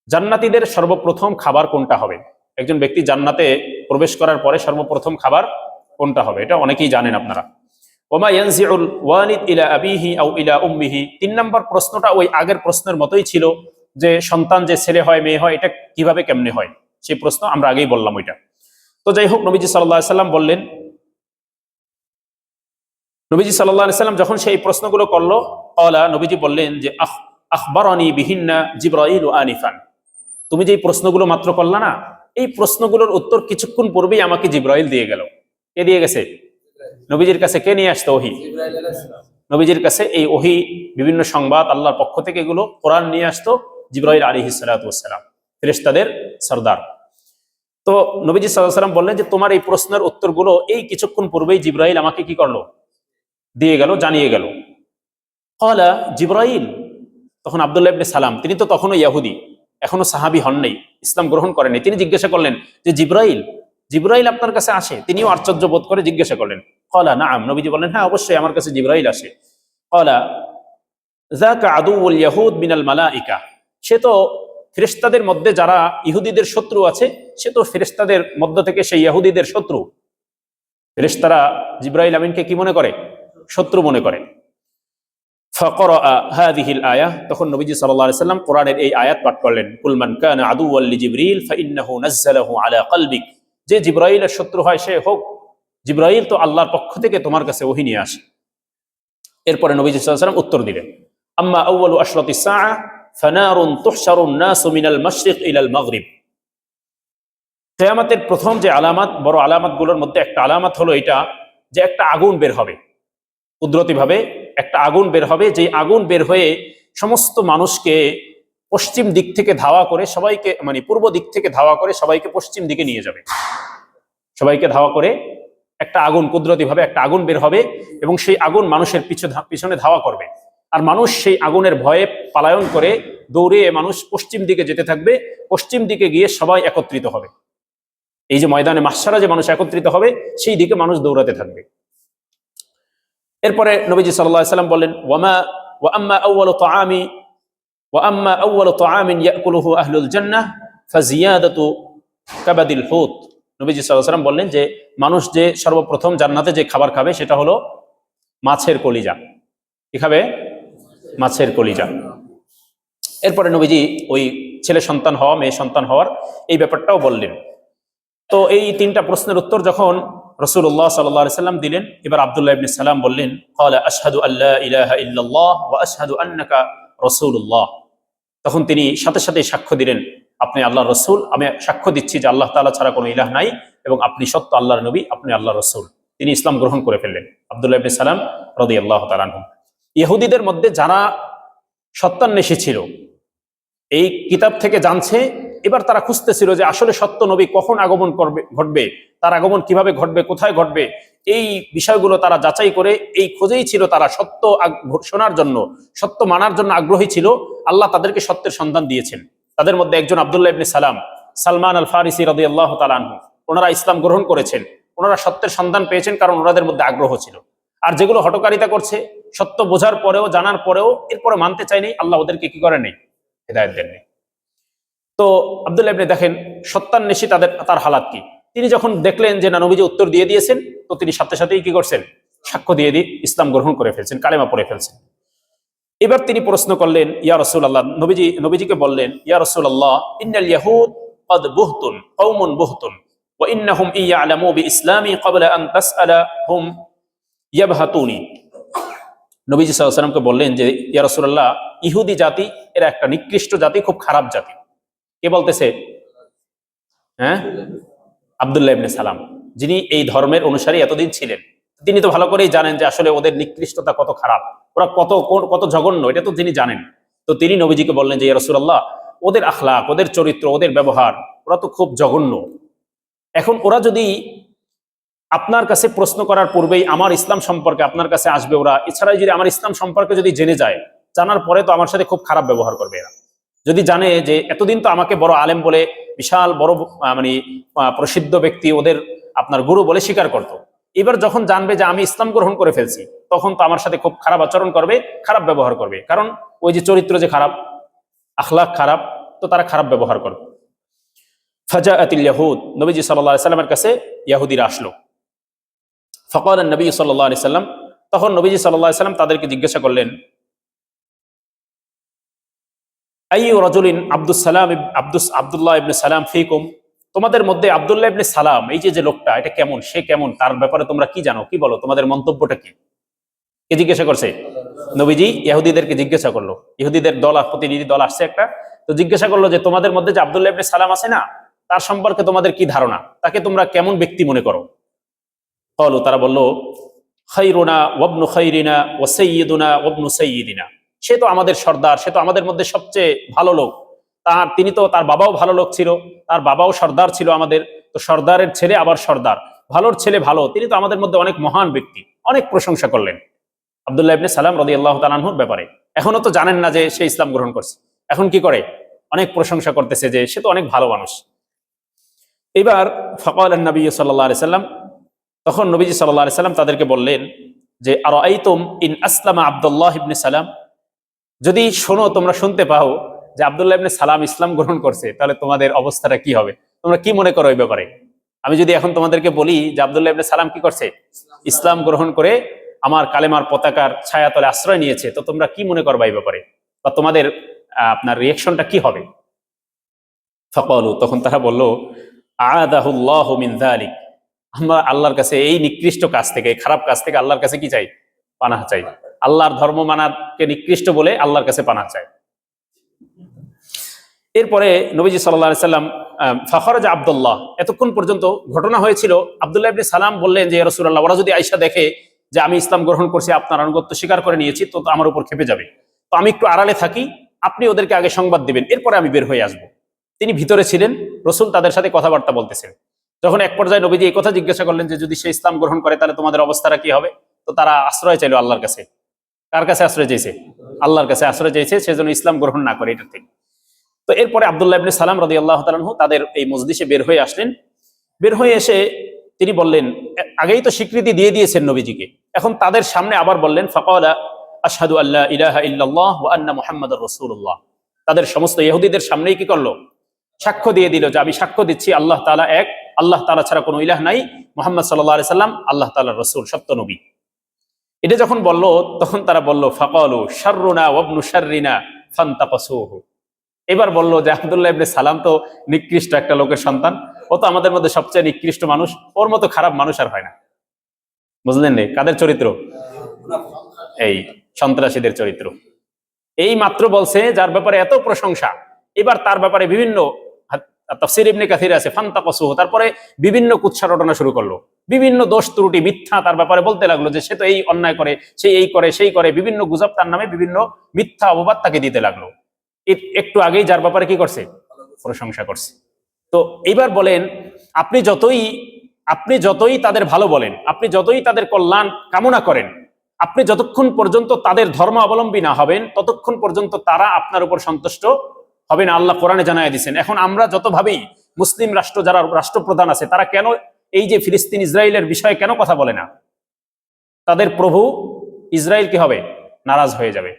জান্নাতীদের সর্বপ্রথম খাবার কোনটা হবে। একজন ব্যক্তি জান্নাতে প্রবেশ করার পরে সর্বপ্রথম খাবার কোনটা হবে, এটা অনেকেই জানেন আপনারা। ওমা ইয়ানজিউল ওয়ালিদ ইলা আবিহি আও ইলা উম্মিহি, 3 নম্বর প্রশ্নটা ওই আগের প্রশ্নের মতোই ছিল যে সন্তান যে ছেলে হয় মেয়ে হয় এটা কিভাবে কেমনে হয়, সেই প্রশ্ন আমরা আগেই বললাম ওইটা। তো যাই হোক, নবীজি সাল্লাল্লাহু আলাইহি সাল্লাম বললেন, নবীজি সাল্লাল্লাহু আলাইহি সাল্লাম যখন সেই প্রশ্নগুলো করলো, নবীজি বললেন যে আখবারানি বিহিন্না জিবরাইল আনিফান, তুমি যে প্রশ্নগুলো মাত্র করলা না, এই প্রশ্নগুলোর উত্তর কিছুক্ষণ পূর্বেই আমাকে জিবরাইল দিয়ে গেল। কে দিয়ে গেছে? নবীজির কাছে কে নিয়ে আসতো? ওহী। নবীজির কাছে এই ওহী, বিভিন্ন সংবাদ আল্লাহর পক্ষ থেকে এগুলো কোরআন নিয়ে আসতো জিবরাইল আলাইহিস সালাতু ওয়াস সালাম, ফেরেশতাদের সরদার। তো নবীজি সাল্লাল্লাহু আলাইহি ওয়াসাল্লাম বললেন যে তোমার এই প্রশ্নের উত্তরগুলো এই কিছুক্ষণ পূর্বেই জিবরাইল আমাকে কি করলো? দিয়ে গেল, জানিয়ে গেল। ক্বালা জিবরাইল, তখন আব্দুল্লাহ ইবনে সালাম, তিনি তো তখনও ইহুদি, এখনো সাহাবী হন নাই, ইসলাম গ্রহণ করেননি, তিনি জিজ্ঞাসা করলেন যে জিবরাইল, জিবরাইল আপনার কাছে আসে? তিনিও আশ্চর্য বোধ করে জিজ্ঞাসা করলেন। ক্বালা নাআম, নবীজি বললেন হ্যাঁ অবশ্যই আমার কাছে জিবরাইল আসে। ক্বালা যাকা আদুউল ইয়াহুদ মিনাল মালাইকা, সে তো ফেরেশতাদের মধ্যে যারা ইহুদিদের শত্রু আছে, সে তো ফেরেশতাদের মধ্য থেকে সেই ইহুদিদের শত্রু। ফেরেশতারা জিবরাইল আমিনকে কি মনে করে? শত্রু মনে করে। ফাকরা হাযিহিল আয়াহ, তখন নবীজি সাল্লাল্লাহু আলাইহি সাল্লাম কোরআনের এই আয়াত পাঠ করলেন, কুল মান কানা আদুওয়াল লিজিবরিল ফাইন্নাহু নাযালাহু আলা কলবিক, যে জিবরাইলের শত্রু হয় সে হোক, জিবরাইল তো আল্লাহর পক্ষ থেকে তোমার কাছে ওহী নিয়ে আসে। এরপরে নবীজি সাল্লাল্লাহু আলাইহি সাল্লাম উত্তর দিলেন, আম্মা আউয়ালু আশরাতিস সাআহ ফানারুন তুহশারুন নাসু মিনাল মাশরিক ইলাল মাগরিব, কিয়ামতের প্রথম যে আলামত, বড় আলামতগুলোর মধ্যে একটা আলামত হলো এটা যে একটা আগুন বের হবে, কুদরতিভাবে একটা আগুন বের হবে, যে আগুন বের হয়ে সমস্ত মানুষকে পশ্চিম দিক থেকে ধাওয়া করে সবাইকে, মানে পূর্ব দিক থেকে ধাওয়া করে সবাইকে পশ্চিম দিকে নিয়ে যাবে। সবাইকে ধাওয়া করে একটা আগুন, কুদরতিভাবে একটা আগুন বের হবে এবং সেই আগুন মানুষের পিছনে ধাওয়া করবে, আর মানুষ সেই আগুনের ভয়ে পালায়ন করে দৌড়ে মানুষ পশ্চিম দিকে যেতে থাকবে। পশ্চিম দিকে গিয়ে সবাই একত্রিত হবে, এই যে ময়দানে মাহশারে যে মানুষ একত্রিত হবে সেই দিকে মানুষ দৌড়াতে থাকবে। এরপরে নবীজি সাল্লাল্লাহু আলাইহি সাল্লাম বললেন, ওয়া আম্মা আউয়ালু তাআমিন ইয়াকুলুহু আহলুল জান্নাহ ফাজিয়াদাতু কাবাদিল হুত, নবীজি সাল্লাল্লাহু আলাইহি সাল্লাম বললেন যে মানুষ যে সর্বপ্রথম জান্নাতে যে খাবার খাবে সেটা হলো মাছের কলিজা। কি খাবে? মাছের কলিজা। এরপরে নবীজি ওই ছেলে সন্তান হওয়া, মেয়ে সন্তান হওয়ার এই ব্যাপারটাও বললেন। তো এই 3টা প্রশ্নের উত্তর যখন রাসূলুল্লাহ সাল্লাল্লাহু আলাইহি সাল্লাম দিলেন, এবার আব্দুল্লাহ ইবনে সালাম বললেন, ক্বালা আশহাদু আল্লা ইলাহা ইল্লাল্লাহ ওয়া আশহাদু আন্নাকা রাসূলুল্লাহ, তখন তিনি সাথে সাথে সাক্ষ্য দিলেন, আপনি আল্লাহর রাসূল, আমি সাক্ষ্য দিচ্ছি যে আল্লাহ তাআলা ছাড়া কোনো ইলাহ নাই এবং আপনি সত্য আল্লাহর নবী, আপনি আল্লাহর রাসূল। তিনি ইসলাম গ্রহণ করে ফেললেন, আব্দুল্লাহ ইবনে সালাম রাদিয়াল্লাহু তাআলা আনহু। ইহুদিদের মধ্যে যারা সত্যান্বেষী ছিল, এই কিতাব থেকে জানছে, এবার তারা খুঁজতেছিল যে আসলে সত্য নবী কখন আগমন ঘটবে, তার আগমন কিভাবে ঘটবে, কোথায় ঘটবে, এই বিষয়গুলো তারা যাচাই করে এই খোঁজেই ছিল। তারা সত্য শোনার জন্য, সত্য মানার জন্য আগ্রহী ছিল। আল্লাহ তাদেরকে সত্যের সন্ধান দিয়েছেন। তাদের মধ্যে একজন আব্দুল্লাহ ইবনে সালাম, সালমান আল ফারিসি রাদিয়াল্লাহু তাআলা আনহু, ওনারা ইসলাম গ্রহণ করেছেন। ওনারা সত্যের সন্ধান পেয়েছেন কারণ ওনাদের মধ্যে আগ্রহ ছিল। আর যেগুলো হঠকারিতা করছে, সত্য বোঝার পরেও, জানার পরেও এরপরে মানতে চায়নি, আল্লাহ ওদেরকে কি করে নেই? হিদায়াত দেননি। তো আব্দুল্লাহ ইবনে, দেখেন সত্যান্বেষী তার হালাত কি। তিনি যখন দেখলেন যে না, নবীজি উত্তর দিয়ে দিয়েছেন, তো তিনি সাথে সাথেই কি করছেন? সাক্ষ্য দিয়ে ইসলাম গ্রহণ করে ফেলছেন, কালেমা পড়ে ফেলছেন। এবার তিনি প্রশ্ন করলেন, ইয়া রাসূলুল্লাহ, নবীজিকে বললেন, ইয়া রাসূলুল্লাহ, ইন্নাল ইয়াহুদ ক্বাদ বুহতুন কওমুন বুহতুন ওয়া ইন্নাহুম ইয়ালামু বিইসলামি ক্বাবলা আন তাসআলাহুম ইয়াবহাতুনি। নবীজি সাল্লাল্লাহু আলাইহি ওয়াসাল্লামকে বললেন যে ইয়া রাসূলুল্লাহ, ইহুদি জাতি এরা একটা নিকৃষ্ট জাতি, খুব খারাপ জাতি। কে বলতেছে? হ্যাঁ, আব্দুল্লাহ ইবনে সালাম, যিনি এই ধর্মের অনুসারী এতদিন ছিলেন। তিনি তো ভালো করেই জানেন যে আসলে ওদের নিকৃষ্টতা কত খারাপ, ওরা কত জঘন্য, এটা তো তিনি জানেন। তো তিনি নবীজিকে বললেন যে ইয়া রাসূলুল্লাহ, ওদের আখলাক, ওদের চরিত্র, ওদের ব্যবহার, ওরা তো খুব জঘন্য। এখন ওরা যদি আপনার কাছে প্রশ্ন করার পূর্বেই আমার ইসলাম সম্পর্কে আপনার কাছে আসবে ওরা। এছাড়াও যদি আমার ইসলাম সম্পর্কে যদি জেনে যায়, জানার পরে তো আমার সাথে খুব খারাপ ব্যবহার করবে এরা। যদি জানে যে এতদিন তো আমাকে বড় আলেম বলে, বিশাল বড় মানে প্রসিদ্ধ ব্যক্তি, ওদের আপনার গুরু বলে স্বীকার করতো, এবার যখন জানবে যে আমি ইসলাম গ্রহণ করে ফেলছি, তখন তো আমার সাথে খুব খারাপ আচরণ করবে, খারাপ ব্যবহার করবে। কারণ ওই যে চরিত্র যে খারাপ, আখলাক খারাপ, তো তারা খারাপ ব্যবহার করবে। ফাজাআতিল ইয়াহুদ, নবীজি সাল্লাল্লাহু আলাইহি সাল্লামের কাছে ইহুদিরা আসলো। ফাকাল নবী সাল্লাল্লাহু আলাইহি সাল্লাম, তখন নবীজি সাল্লাল্লাহু আলাইহি সাল্লাম তাদেরকে জিজ্ঞাসা করলেন, আইয়ু রাজুলিন আব্দুল্লাহ ইবনে সালাম ফিকুম, তোমাদের মধ্যে আব্দুল্লাহ ইবনে সালাম, এই যে লোকটা, এটা কেমন, সে কেমন, তার ব্যাপারে তোমরা কি জানো, কি বলো, তোমাদের মন্তব্যটা কি? কে জিজ্ঞাসা করছে? নবীজি ইহুদিদেরকে জিজ্ঞাসা করলো। ইহুদিদের দল, প্রতিনিধি দল আসছে একটা, তো জিজ্ঞাসা করলো যে তোমাদের মধ্যে যে আব্দুল্লাহ ইবনে সালাম আছে না, তার সম্পর্কে তোমাদের কি ধারণা, তাকে তোমরা কেমন ব্যক্তি মনে করো? ক্বালু, তারা বলল, খায়রুনা ওয়াবনু খায়রিনা ওয়া সাইয়্যিদুনা ওয়াবনু সাইয়্যিদিনা, সে তো আমাদের সর্দার, সে তো আমাদের মধ্যে সবচেয়ে ভালো লোক। তিনি তো, তার বাবাও ভালো লোক ছিল, তার বাবাও সর্দার ছিল আমাদের, তো সর্দারের ছেলে আবার সর্দার, ভালোর ছেলে ভালো, তিনি তো আমাদের মধ্যে অনেক মহান ব্যক্তি। অনেক প্রশংসা করলেন আব্দুল্লাহ ইবনে সালাম রাদিয়াল্লাহু তাআলা আনহুর ব্যাপারে। এখনো তো জানেন না যে সে ইসলাম গ্রহণ করছে, এখন কি করে, অনেক প্রশংসা করতেছে যে সে তো অনেক ভালো মানুষ। এবার ফাকাল নবী সাল্লাল্লাহু আলাইহি সাল্লাম, তখন নবীজি সাল্লাল্লাহু আলাইহি সাল্লাম তাদেরকে বললেন যে আরাআইতুম ইন আসলামা আব্দুল্লাহ ইবনে সালাম, যদি শোনো, তোমরা শুনতে পাও যে আব্দুল্লাহ ইবনে সালাম ইসলাম গ্রহণ করছে, তাহলে তোমাদের অবস্থাটা কি হবে? তোমরা কি মনে করো এই ব্যাপারে? আমি যদি এখন তোমাদেরকে বলি যে আব্দুল্লাহ ইবনে সালাম কি করছে, ইসলাম গ্রহণ করে আমার কালেমার পতাকার ছায়াতলে আশ্রয় নিয়েছে, তো তোমরা কি মনে করবা এই ব্যাপারে, বা তোমাদের আপনার রিয়াকশনটা কি হবে? ফাকালু, তখন তারা বলল, আ'আদাহুল্লাহু মিন যালিক, আমরা আল্লাহর কাছে এই নিকৃষ্ট কাজ থেকে, এই খারাপ কাজ থেকে আল্লাহর কাছে কি চাই? পানাহ চাই। আল্লাহর ধর্ম মানাকে নিকৃষ্ট বলে আল্লাহর কাছে পানাহ চাই। এরপরে নবীজি সাল্লাল্লাহু আলাইহি সাল্লাম ফাখরাজা আব্দুল্লাহ, এতক্ষণ পর্যন্ত ঘটনা হয়েছিল, আব্দুল্লাহ ইবনে সালাম বললেন যে ইয়া রাসূলুল্লাহ, ওরা যদি আয়েশা দেখে যে আমি ইসলাম গ্রহণ করছি, আপনার আনুগত্য স্বীকার করে নিয়েছি, তো আমার উপর খেপে যাবে, তো আমি একটু আড়ালে থাকি, আপনি ওদেরকে আগে সংবাদ দিবেন, এরপরে আমি বের হয়ে আসবো। তিনি ভিতরে ছিলেন, রাসূল তাদের সাথে কথাবার্তা বলতেছেন। যখন এক পর্যায়ে নবীজি এই কথা জিজ্ঞাসা করলেন যে যদি সে ইসলাম গ্রহণ করে তাহলে তোমাদের অবস্থাটা কি হবে, তো তারা আশ্রয় চাইলো আল্লাহর কাছে। কার কাছে আশ্রয় চাইছে? আল্লাহর কাছে আশ্রয় চাইছে, সেজন্য ইসলাম গ্রহণ না করে, এটা ঠিক। তো এরপরে আব্দুল্লাহ ইবনে সালাম রাদিয়াল্লাহু তাআলা আনহু তাদের এই মজলিসে বের হয়ে আসলেন। বের হয়ে এসে তিনি বললেন, আগেই তো স্বীকৃতি দিয়ে দিয়েছেন নবীজিকে, এখন তাদের সামনে আবার বললেন, ফাকালা আশহাদু আল্লা ইলাহা ইল্লাল্লাহ ওয়া আন্না মুহাম্মাদুর রাসূলুল্লাহ, তাদের সমস্ত ইহুদিদের সামনেই কি করলো? সাক্ষ্য দিয়ে দিল যে আমি সাক্ষ্য দিচ্ছি আল্লাহ তাআলা এক, আল্লাহ তাআলা ছাড়া কোনো ইলাহ নাই, মুহাম্মদ সাল্লাল্লাহু আলাইহি সাল্লাম আল্লাহ তাআলার রাসূল, সত্য নবী। এটা যখন বলল, তখন তারা বলল, ফাকালু শাররুনা ওয়া ইবনু শাররিনা ফান্তাকাসুহু, এবার বলল যে আব্দুল্লাহ ইবনে সালাম তো নিকৃষ্ট একটা লোকের সন্তান, ও তো আমাদের মধ্যে সবচেয়ে নিকৃষ্ট মানুষ, ওর মতো খারাপ মানুষ আর হয় না। বুঝলেন রে কাদের চরিত্র? এই সন্ত্রাসীদের চরিত্র। এই মাত্র বলছে যার ব্যাপারে এত প্রশংসা, এবার তার ব্যাপারে বিভিন্ন তাফসীর ইবনে কাসির আছে ফান্তাকাসুহু, তারপরে বিভিন্ন কুৎসা রটনা শুরু করলো, বিভিন্ন দোষ ত্রুটি মিথ্যা তার ব্যাপারে বলতে লাগলো যে সে তো এই অন্যায় করে, সে এই করে সেই করে, বিভিন্ন গুজব তার নামে, বিভিন্ন মিথ্যা অপবাদ তাকে দিতে লাগলো। একটু আগেই যার ব্যাপারে কি করছে? প্রশংসা করছে। তো এইবার বলেন, আপনি যতই তাদের ভালো বলেন, আপনি যতই তাদের কল্যাণ কামনা করেন, আপনি যতক্ষণ পর্যন্ত তাদের ধর্ম অবলম্বী না হবেন, ততক্ষণ পর্যন্ত তারা আপনার উপর সন্তুষ্ট হবে না। আল্লাহ কোরআনে জানায় দিয়েছেন। এখন আমরা যতভাবেই মুসলিম রাষ্ট্র, যারা রাষ্ট্রপ্রধান আছে, তারা কেন এই যে ফিলিস্তিন ইসরায়েলের বিষয়ে কেন কথা বলে না? তাদের প্রভু ইসরায়েল কি হবে? নারাজ হয়ে যাবে।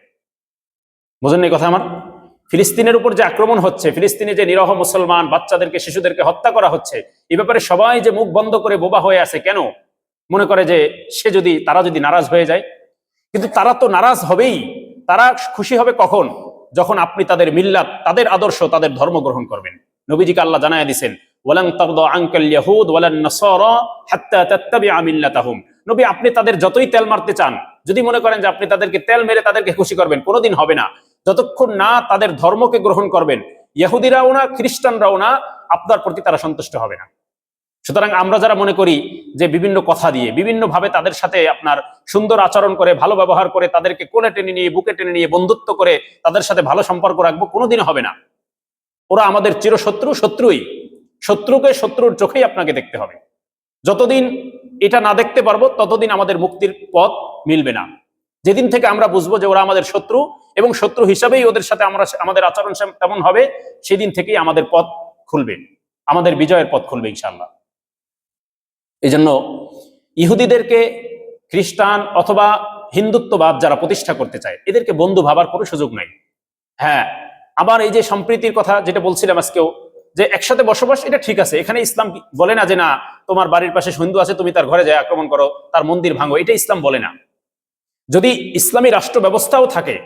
বুঝেন এই কথা আমার? ফিলিস্তিনের উপর যে আক্রমণ হচ্ছে, ফিলিস্তিনে যে নিরহ মুসলমান বাচ্চাদেরকে, শিশুদেরকে হত্যা করা হচ্ছে, এই ব্যাপারে সবাই যে মুখ বন্ধ করে বোবা হয়ে আছে, কেন? মনে করে যে তারা যদি নারাজ হয়ে যায়। কিন্তু তারা তো নারাজ হবেই। তারা খুশি হবে কখন? যখন আপনি তাদের মিল্লাত, তাদের আদর্শ, তাদের ধর্ম গ্রহণ করবেন। নবীজিকে আল্লাহ জানায় দিয়েছেন, ওয়ালান তারদা আনকাল ইয়াহুদ ওয়ালান নাসারা হাত্তা তাত্তাবিআ মিল্লাতাহুম। নবী, আপনি তাদের যতই তেল মারতে চান, যদি মনে করেন যে আপনি তাদেরকে তেল মেরে তাদেরকে খুশি করবেন, কোনোদিন হবে না, যতক্ষণ না তাদের ধর্মকে গ্রহণ করবেন। ইহুদিরাও না, খ্রিস্টানরাও না, আপনার প্রতি তারা সন্তুষ্ট হবে না। সুতরাং আমরা যারা মনে করি যে বিভিন্ন কথা দিয়ে, বিভিন্ন ভাবে তাদের সাথে আপনার সুন্দর আচরণ করে, ভালো ব্যবহার করে, তাদেরকে কোলে টেনে নিয়ে, বুকে টেনে নিয়ে, বন্ধুত্ব করে তাদের সাথে ভালো সম্পর্ক রাখবো, কোনোদিন হবে না। ওরা আমাদের চিরশত্রু, শত্রুই। শত্রুকে শত্রুর চোখেই আপনাকে দেখতে হবে। যতদিন এটা না দেখতে পারবো ততদিন আমাদের মুক্তির পথ মিলবে না। যেদিন থেকে আমরা বুঝবো যে ওরা আমাদের শত্রু এবং শত্রু হিসাবেই ওদের সাথে আমাদের আচরণ তেমন হবে, সেদিন থেকেই আমাদের পথ খুলবে, আমাদের বিজয়ের পথ খুলবে ইনশাআল্লাহ। এই জন্য ইহুদিদেরকে, খ্রিস্টান অথবা হিন্দুত্ববাদ যারা প্রতিষ্ঠা করতে চায়, এদেরকে বন্ধু ভাবার কোনো সুযোগ নাই। হ্যাঁ, আবার এই যে সম্প্রীতির কথা যেটা বলছিলাম আজকেও, যে একসাথে বসবাস, এটা ঠিক আছে। এখানে ইসলাম বলে না যে না, তোমার বাড়ির পাশে হিন্দু আছে, তুমি তার ঘরে যায় আক্রমণ করো, তার মন্দির ভাঙো, এটা ইসলাম বলে না। যদি ইসলামী রাষ্ট্র ব্যবস্থাও থাকে,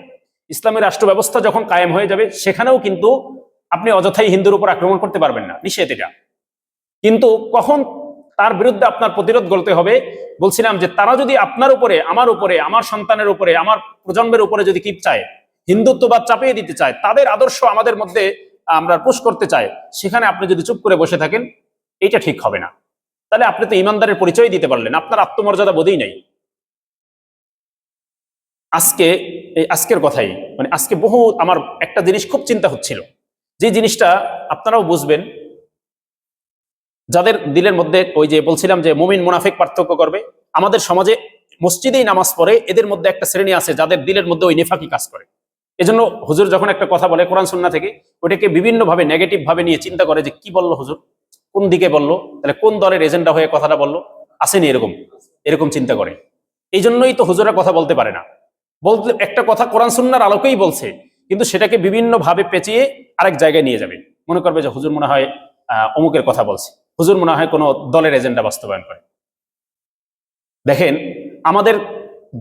ইসলামী রাষ্ট্র ব্যবস্থা যখন কায়েম হয়ে যাবে, সেখানেও কিন্তু আপনি অযথাই হিন্দুর উপর আক্রমণ করতে পারবেন না, নিষেধ এটা। কিন্তু কখন তার বিরুদ্ধে আপনার প্রতিরোধ গড়তে হবে, বলছিলাম যে তারা যদি আপনার উপরে, আমার উপরে, আমার সন্তানের উপরে, আমার প্রজন্মের উপরে যদি কি চায়, হিন্দুত্ববাদ চাপিয়ে দিতে চায়, তাদের আদর্শ আমাদের মধ্যে আমরা পুশ করতে চাই, সেখানে আপনি যদি চুপ করে বসে থাকেন, এটা ঠিক হবে না। তাহলে আপনি তো ইমানদারের পরিচয় দিতে পারলেন, আপনার আত্মমর্যাদা বোধই নাই। আজকের কথাই, মানে আজকে বহু আমার একটা জিনিস খুব চিন্তা হচ্ছিল, যে জিনিসটা আপনারাও বুঝবেন, যাদের দিলের মধ্যে ওই যে বলছিলাম যে মুমিন মুনাফিক পার্থক্য করবে, আমাদের সমাজে মসজিদেই নামাজ পড়ে এদের মধ্যে একটা শ্রেণী আছে যাদের দিলের মধ্যে ওই নেফাকি কাজ করে। এজন্য হুজুর যখন একটা কথা বলে কোরআন সুন্নাহ থেকে, ওটাকে বিভিন্ন ভাবে নেগেটিভ ভাবে নিয়ে চিন্তা করে যে কি বললো হুজুর, কোন দিকে বললো, তাহলে কোন দলের এজেন্ডা হয়ে কথাটা বললো, আসেনি এরকম এরকম চিন্তা করে। এই জন্যই তো হুজুরা কথা বলতে পারে না। বলতে একটা কথা কোরআন সুন্নাহর আলোকেই বলছে, কিন্তু সেটাকে বিভিন্ন ভাবে পেঁচিয়ে আরেক জায়গায় নিয়ে যাবে, মনে করবে যে হুজুর মনে হয় অমুকের কথা বলছে, হুজুর মনে হয় কোনো দলের এজেন্ডা বাস্তবায়ন করে। দেখেন আমাদের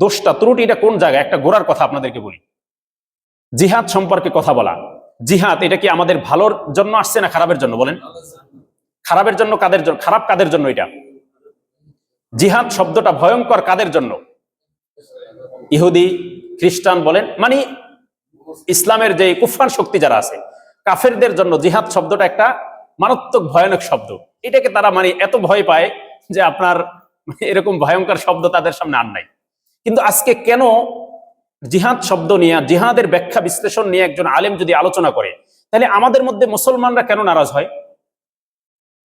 দোষটা, ত্রুটিটা কোন জায়গায়, একটা গোড়ার কথা আপনাদেরকে বলি। জিহাদ সম্পর্কে কথা বলা, জিহাদ এটা কি আমাদের ভালোর জন্য আসছে না খারাপের জন্য? বলেন, খারাপের জন্য। কাদের জন্য খারাপ? কাদের জন্য এটা? জিহাদ শব্দটা ভয়ঙ্কর কাদের জন্য? ইহুদি, খ্রিস্টান বলেন, মানে ইসলামের যে কুফফার শক্তি যারা আছে, কাফেরদের জন্য জিহাদ শব্দটা একটা মারাত্মক ভয়ানক শব্দ। এটাকে তারা মানে এত ভয় পায় যে আপনার এরকম ভয়ঙ্কর শব্দ তাদের সামনে আর নাই। কিন্তু আজকে কেন জিহাদ শব্দ নিয়ে, জিহাদের ব্যাখ্যা বিশ্লেষণ নিয়ে একজন আলেম যদি আলোচনা করে, তাহলে আমাদের মধ্যে মুসলমানরা কেন নারাজ হয়?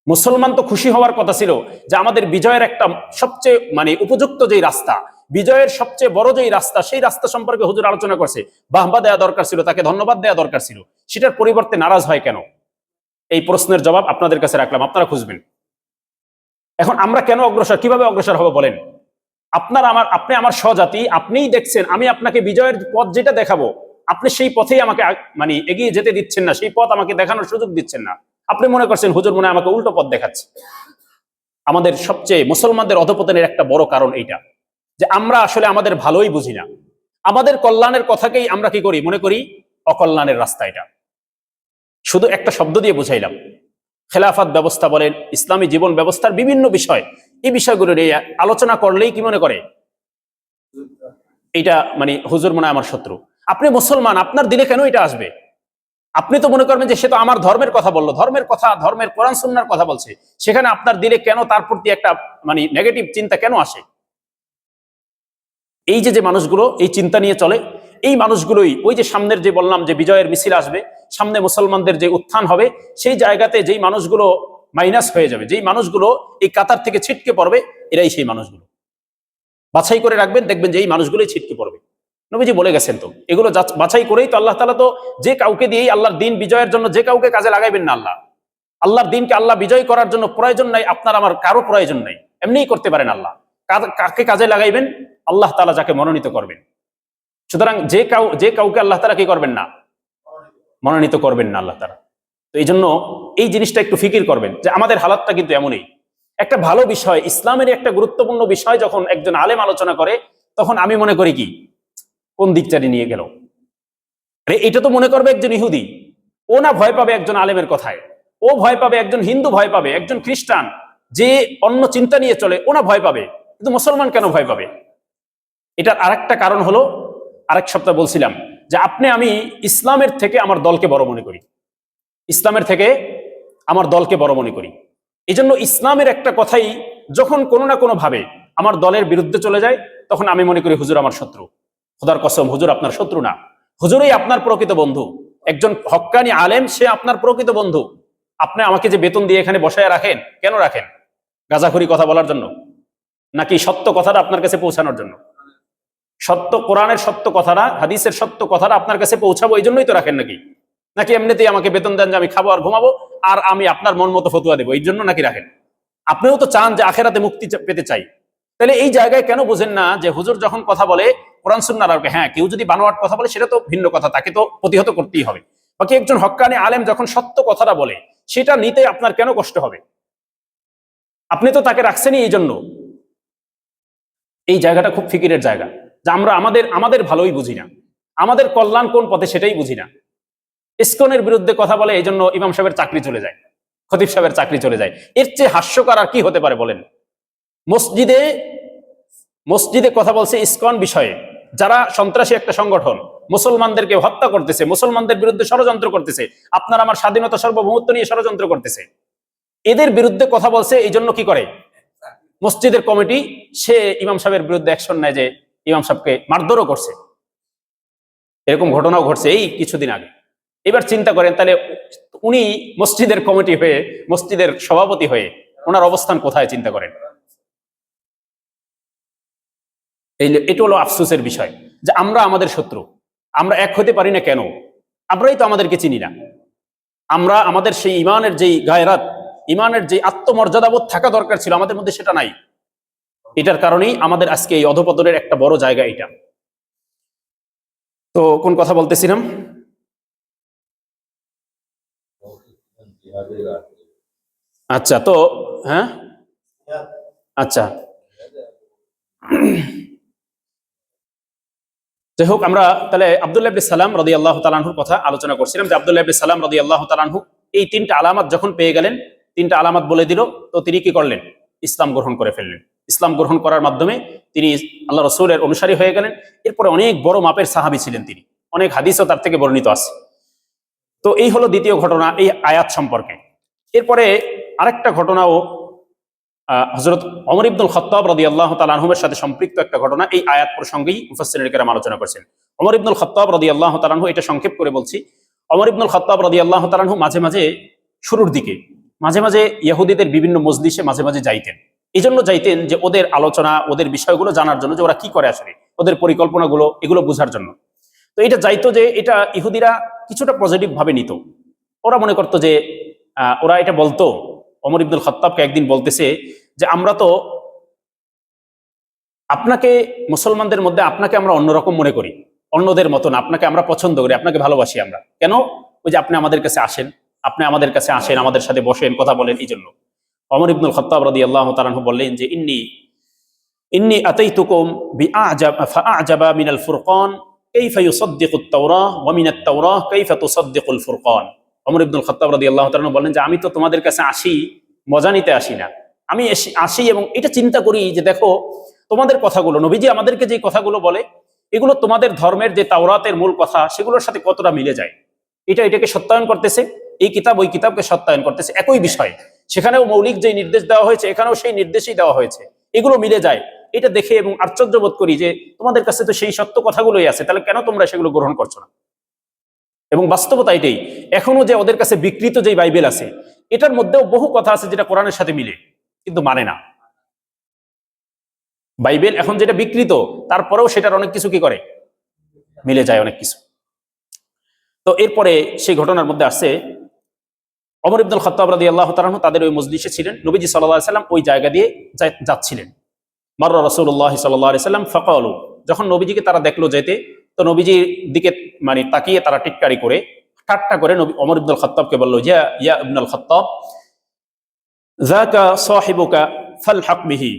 মুসলমান তো খুশি হওয়ার কথা ছিল যে আমাদের বিজয়ের একটা সবচেয়ে মানে উপযুক্ত যেই রাস্তা, বিজয়ের সবচেয়ে বড় যেই রাস্তা, সেই রাস্তা সম্পর্কে হুজুর আলোচনা করছে, বাহবা দেওয়া দরকার ছিল, তাকে ধন্যবাদ দেওয়া দরকার ছিল। সেটার পরিবর্তে নারাজ হয় কেন? এই প্রশ্নের জবাব আপনাদের কাছে রাখলাম, আপনারা খুঁজবেন। এখন আমরা কেন অগ্রসর, কিভাবে অগ্রসর হবো বলেন? আপনি আমার স্বজাতি, আপনিই দেখছেন আমি আপনাকে বিজয়ের পথ যেটা দেখাবো, আপনি সেই পথেই আমাকে মানে এগিয়ে যেতে দিচ্ছেন না, সেই পথ আমাকে দেখানোর সুযোগ দিচ্ছেন না। আপনি মনে করছেন হুজুর মনে হয় আমাকে উল্টো পথ দেখাচ্ছে। আমাদের সবচেয়ে মুসলমানদের অধপতনের একটা বড় কারণ এইটা, যে আমরা আসলে আমাদের ভালোই বুঝি না, আমাদের কল্যাণের কথাকেই আমরা কি করি, মনে করি অকল্যাণের রাস্তা এটা। শুধু একটা শব্দ দিয়ে বুঝাইলাম, খেলাফত ব্যবস্থা বলেন, ইসলামী জীবন ব্যবস্থার বিভিন্ন বিষয়, এই বিষয়গুলো নিয়ে আলোচনা করলেই কি মনে করে এইটা মানে হুজুর মনে হয় আমার শত্রু। আপনি মুসলমান, আপনার দিলে কেন এটা আসবে? আপনি তো মনে করবেন যে সে তো আমার ধর্মের কথা বললো, ধর্মের কথা, ধর্মের কোরআন সুন্নাহর কথা বলছে, সেখানে আপনার দিলে কেন তার প্রতি একটা মানে নেগেটিভ চিন্তা কেন আসে? এই যে মানুষগুলো এই চিন্তা নিয়ে চলে, এই মানুষগুলোই ওই যে সামনের যে বললাম যে বিজয়ের মিছিল আসবে, সামনে মুসলমানদের যে উত্থান হবে, সেই জায়গাতে যেই মানুষগুলো মাইনাস হয়ে যাবে, যেই মানুষগুলো এই কাতার থেকে ছিটকে পড়বে, এরাই সেই মানুষগুলো। বাছাই করে রাখবেন, দেখবেন যে এই মানুষগুলোই ছিটকে পড়বে। নবীজি বলে গেছেন তো, এগুলো বাছাই করেই তো আল্লাহ তাআলা তো যে কাউকে দিয়েই আল্লাহর দিন বিজয়ের জন্য যে কাউকে কাজে লাগাইবেন না। আল্লাহর দিনকে আল্লাহ বিজয় করার জন্য প্রয়োজন নাই আপনার আমার কারো প্রয়োজন নাই, এমনিই করতে পারেন আল্লাহ। কাকে কাজে লাগাইবেন? আল্লাহ তাআলা যাকে মনোনীত করবেন। সুতরাং যে কাউকে আল্লাহ তাআলা কি করবেন না, মনোনীত করবেন না আল্লাহ তাআলা। তো এই জন্য এই জিনিসটা একটু ফিকির করবেন যে আমাদের হালাতটা কিন্তু এমনই। একটা ভালো বিষয়, ইসলামের একটা গুরুত্বপূর্ণ বিষয় যখন একজন আলেম আলোচনা করে, তখন আমি মনে করি কি কোন দিকচারি নিয়ে গেল। এটা তো মনে করবে একজন ইহুদি, ও না ভয় পাবে একজন আলেমের কথায়, ও ভয় পাবে একজন হিন্দু, ভয় পাবে একজন খ্রিস্টান যে অন্য চিন্তা নিয়ে চলে, ও না ভয় পাবে, কিন্তু মুসলমান কেন ভয় পাবে? এটার আরেকটা কারণ হলো, আরেক সপ্তাহ বলছিলাম যে আমি ইসলামের থেকে আমার দলকে বড় মনে করি, ইসলামের থেকে আমার দলকে বড় মনে করি। এই জন্য ইসলামের একটা কথাই যখন কোনো না কোনো ভাবে আমার দলের বিরুদ্ধে চলে যায়, তখন আমি মনে করি হুজুর আমার শত্রু। খোদার কসম, হুজুর আপনার শত্রু না, হুজুরই আপনার প্রকৃত বন্ধু। একজন হক্কানি আলেম, সে আপনার প্রকৃত বন্ধু। আপনি আমাকে যে বেতন দিয়ে এখানে বসায় রাখেন, কেন রাখেন? গাঁজাখুরি কথা বলার জন্য? নাকি সত্য কথাটা আপনার কাছে পৌঁছানোর জন্য? সত্য কোরআনের সত্য কথাটা, হাদিসের সত্য কথাটা আপনার কাছে পৌঁছাবো এই জন্যই তো রাখেন নাকি? নাকি এমনিতেই আমাকে বেতন দেন যে আমি খাবো আর ঘুমাবো আর আমি আপনার মন মতো ফতুয়া দেবো এই জন্য নাকি রাখেন? আপনিও তো চান যে আখেরাতে মুক্তি পেতে চাই। তাহলে এই জায়গায় কেন বুঝেন না যে হুজুর যখন কথা বলে কোরআন সুন্নাহর আলোকে, হ্যাঁ কেউ যদি বানোয়াট কথা বলে সেটা তো ভিন্ন কথা, তাকে তো প্রতিহত করতেই হবে, বাকি একজন হক্কানি আলেম যখন সত্য কথাটা বলে সেটা নিতে আপনার কেন কষ্ট হবে? আপনি তো তাকে রাখছেনই এই জন্য। এই জায়গাটা খুব ফিকিরের জায়গা, যে আমরা আমাদের ভালোই বুঝি না, আমাদের কল্যাণ কোন পথে সেটাই বুঝি না। ইসকনের বিরুদ্ধে কথা বলে এই জন্য ইমাম সাহেবের চাকরি চলে যায়, খতিব সাহেবের চাকরি চলে যায়। এর চেয়ে হাস্যকর আর কি হতে পারে বলেন? মসজিদে কথা বলছে ইসকন বিষয়ে, যারা সন্ত্রাসী একটা সংগঠন, মুসলমানদেরকে হত্যা করতেছে, মুসলমানদের বিরুদ্ধে ষড়যন্ত্র করতেছে, আপনার আমার স্বাধীনতা সার্বভৌমত্ব নিয়ে ষড়যন্ত্র করতেছে, এদের বিরুদ্ধে কথা বলছে। এই জন্য কি করে মসজিদের কমিটি, সে ইমাম সাহেবের বিরুদ্ধে অ্যাকশন নেয়, যে ইমাম সাহেবকে মারধরও করছে। এরকম ঘটনাও ঘটছে এই কিছুদিন আগে। এবার চিন্তা করেন তাহলে উনি মসজিদের কমিটি হয়ে, মসজিদের সভাপতি হয়ে ওনার অবস্থান কোথায়? চিন্তা করেন। এটা হলো আফসোসের বিষয় যে আমরা আমাদের শত্রু, আমরা এক হতে পারি না কেন? আমরাই তো আমাদেরকে চিনি না। আমরা আমাদের সেই ইমানের যেই গায়রাত, ইমানের যে আত্মমর্যাদাবোধ থাকা দরকার ছিল আমাদের মধ্যে, সেটা নাই। এটার কারণেই আমাদের আজকে এই অধপতনের একটা বড় জায়গা এটা। তো কোন কথা বলতেছিলাম? আচ্ছা, তো হ্যাঁ, আচ্ছা যাই হোক, আমরা তাহলে আব্দুল্লাহ ইবনে সালাম রাদিয়াল্লাহু তাআলা আনহুর কথা আলোচনা করছিলাম, যে আব্দুল্লাহ ইবনে সালাম রাদিয়াল্লাহু তাআলা আনহু এই তিনটা আলামত যখন পেয়ে গেলেন, তিনটা আলামত বলে দিল, তো তিনি কি করলেন? ইসলাম গ্রহণ করে ফেললেন। ইসলাম গ্রহণ করার মাধ্যমে তিনি আল্লাহ রাসূলের অনুসারী হয়ে গেলেন। এরপরে অনেক বড় মাপের সাহাবী ছিলেন তিনি, অনেক হাদিসও তার থেকে বর্ণিত আছে। তো এই হলো দ্বিতীয় ঘটনা এই আয়াত সম্পর্কে। এরপরে আরেকটা ঘটনাও হযরত ওমর ইবনুল খাত্তাব রাদিয়াল্লাহু তাআলা আনহুর সাথে সম্পৃক্ত একটা ঘটনা, এই আয়াত প্রসঙ্গেই মুফাসসিরিন কেরাম আলোচনা করেছেন। ওমর ইবনুল খাত্তাব রাদিয়াল্লাহু তাআলা আনহু, এটা সংক্ষেপ করে বলছি, ওমর ইবনুল খাত্তাব রাদিয়াল্লাহু তাআলা আনহু মাঝে মাঝে শুরুর দিকে মাঝে মাঝে ইহুদিদের বিভিন্ন মজলিসে মাঝে মাঝে যাইতেন। এই জন্য যাইতেন যে ওদের আলোচনা, ওদের বিষয়গুলো জানার জন্য, যে ওরা কি করে আসলে, ওদের পরিকল্পনাগুলো, এগুলো বোঝার জন্য। তো এটা যাইতো যে এটা ইহুদিরা কিছুটা পজিটিভ ভাবে নিত। ওরা মনে করতো যে ওরা এটা বলতো, ওমর ইবনুল খাত্তাবকে একদিন বলতেছে যে আমরা তো আপনাকে, মুসলমানদের মধ্যে আপনাকে আমরা অন্যরকম মনে করি, অন্যদের মতন আপনাকে আমরা পছন্দ করি, আপনাকে ভালোবাসি আমরা। কেন? ওই যে আপনি আমাদের কাছে আসেন, আমাদের সাথে বসেন, কথা বলেন, এই জন্য। ওমর ইবনুল খাত্তাব রাদিয়াল্লাহু তাআলা আনহু বললেন যে ইন্নী আতাইতুকুম ফাআজাবা মিনাল ফুরকান কাইফা ইউসাদ্দিকুত তাওরাহ ওয়া মিনাত তাওরাহ কাইফা তুসাদ্দিকুল ফুরকান। ওমর ইবনুল খাত্তাব রাদিয়াল্লাহু তাআলা আনহু বললেন যে আমি তো তোমাদের কাছে আসি মজা নিতে আসি না, আমি আসি এবং এটা চিন্তা করি যে দেখো তোমাদের কথাগুলো, নবীজি আমাদেরকে যে কথাগুলো বলে, এগুলো তোমাদের ধর্মের যে তাওরাতের মূল কথা সেগুলোর সাথে কতটা মিলে যায়। এটাকে সত্যায়ন করতেছে, এই কিতাব ওই কিতাবকে সত্যায়ন করতেছে, একই বিষয়। সেখানেও মৌলিক যে নির্দেশ দেওয়া হয়েছে, এখানেও সেই নির্দেশই দেওয়া হয়েছে, এগুলো মিলে যায়। এটা দেখে এবং আশ্চর্য বোধ করি যে তোমাদের কাছে তো সেই সত্য কথাগুলোই আছে, তাহলে কেন তোমরা সেগুলো গ্রহণ করছো না? এবং বাস্তবতা এটাই, এখনো যে ওদের কাছে বিকৃত যে বাইবেল আছে, এটার মধ্যেও বহু কথা আছে যেটা কোরআনের সাথে মিলে, কিন্তু মানে না। বাইবেল এখন যেটা বিকৃত, তারপরেও সেটার অনেক কিছু কি করে, মিলে যায় অনেক কিছু। তো এরপরে সেই ঘটনার মধ্যে আসছে, ওমর ইবনুল খাত্তাব রাদিয়াল্লাহু তাআলা আনহু তাদের ওই মজলিসে ছিলেন, নবীজি সাল্লাল্লাহু আলাইহি সাল্লাম ওই জায়গা দিয়ে যাচ্ছিলেন। মাররা রাসূলুল্লাহ সাল্লাল্লাহু আলাইহি সাল্লাম ফাকালু, যখন নবীজিকে তারা দেখলো যেতে, তো নবীজির দিকে মানে তাকিয়ে তারা টিটকারি করে, ঠাট্টা করে নবী ওমর ইবনুল খাত্তাবকে বলল, ইয়া ইবনুল খাত্তাব যাকা সাহিবুকা ফালহাক বিহি,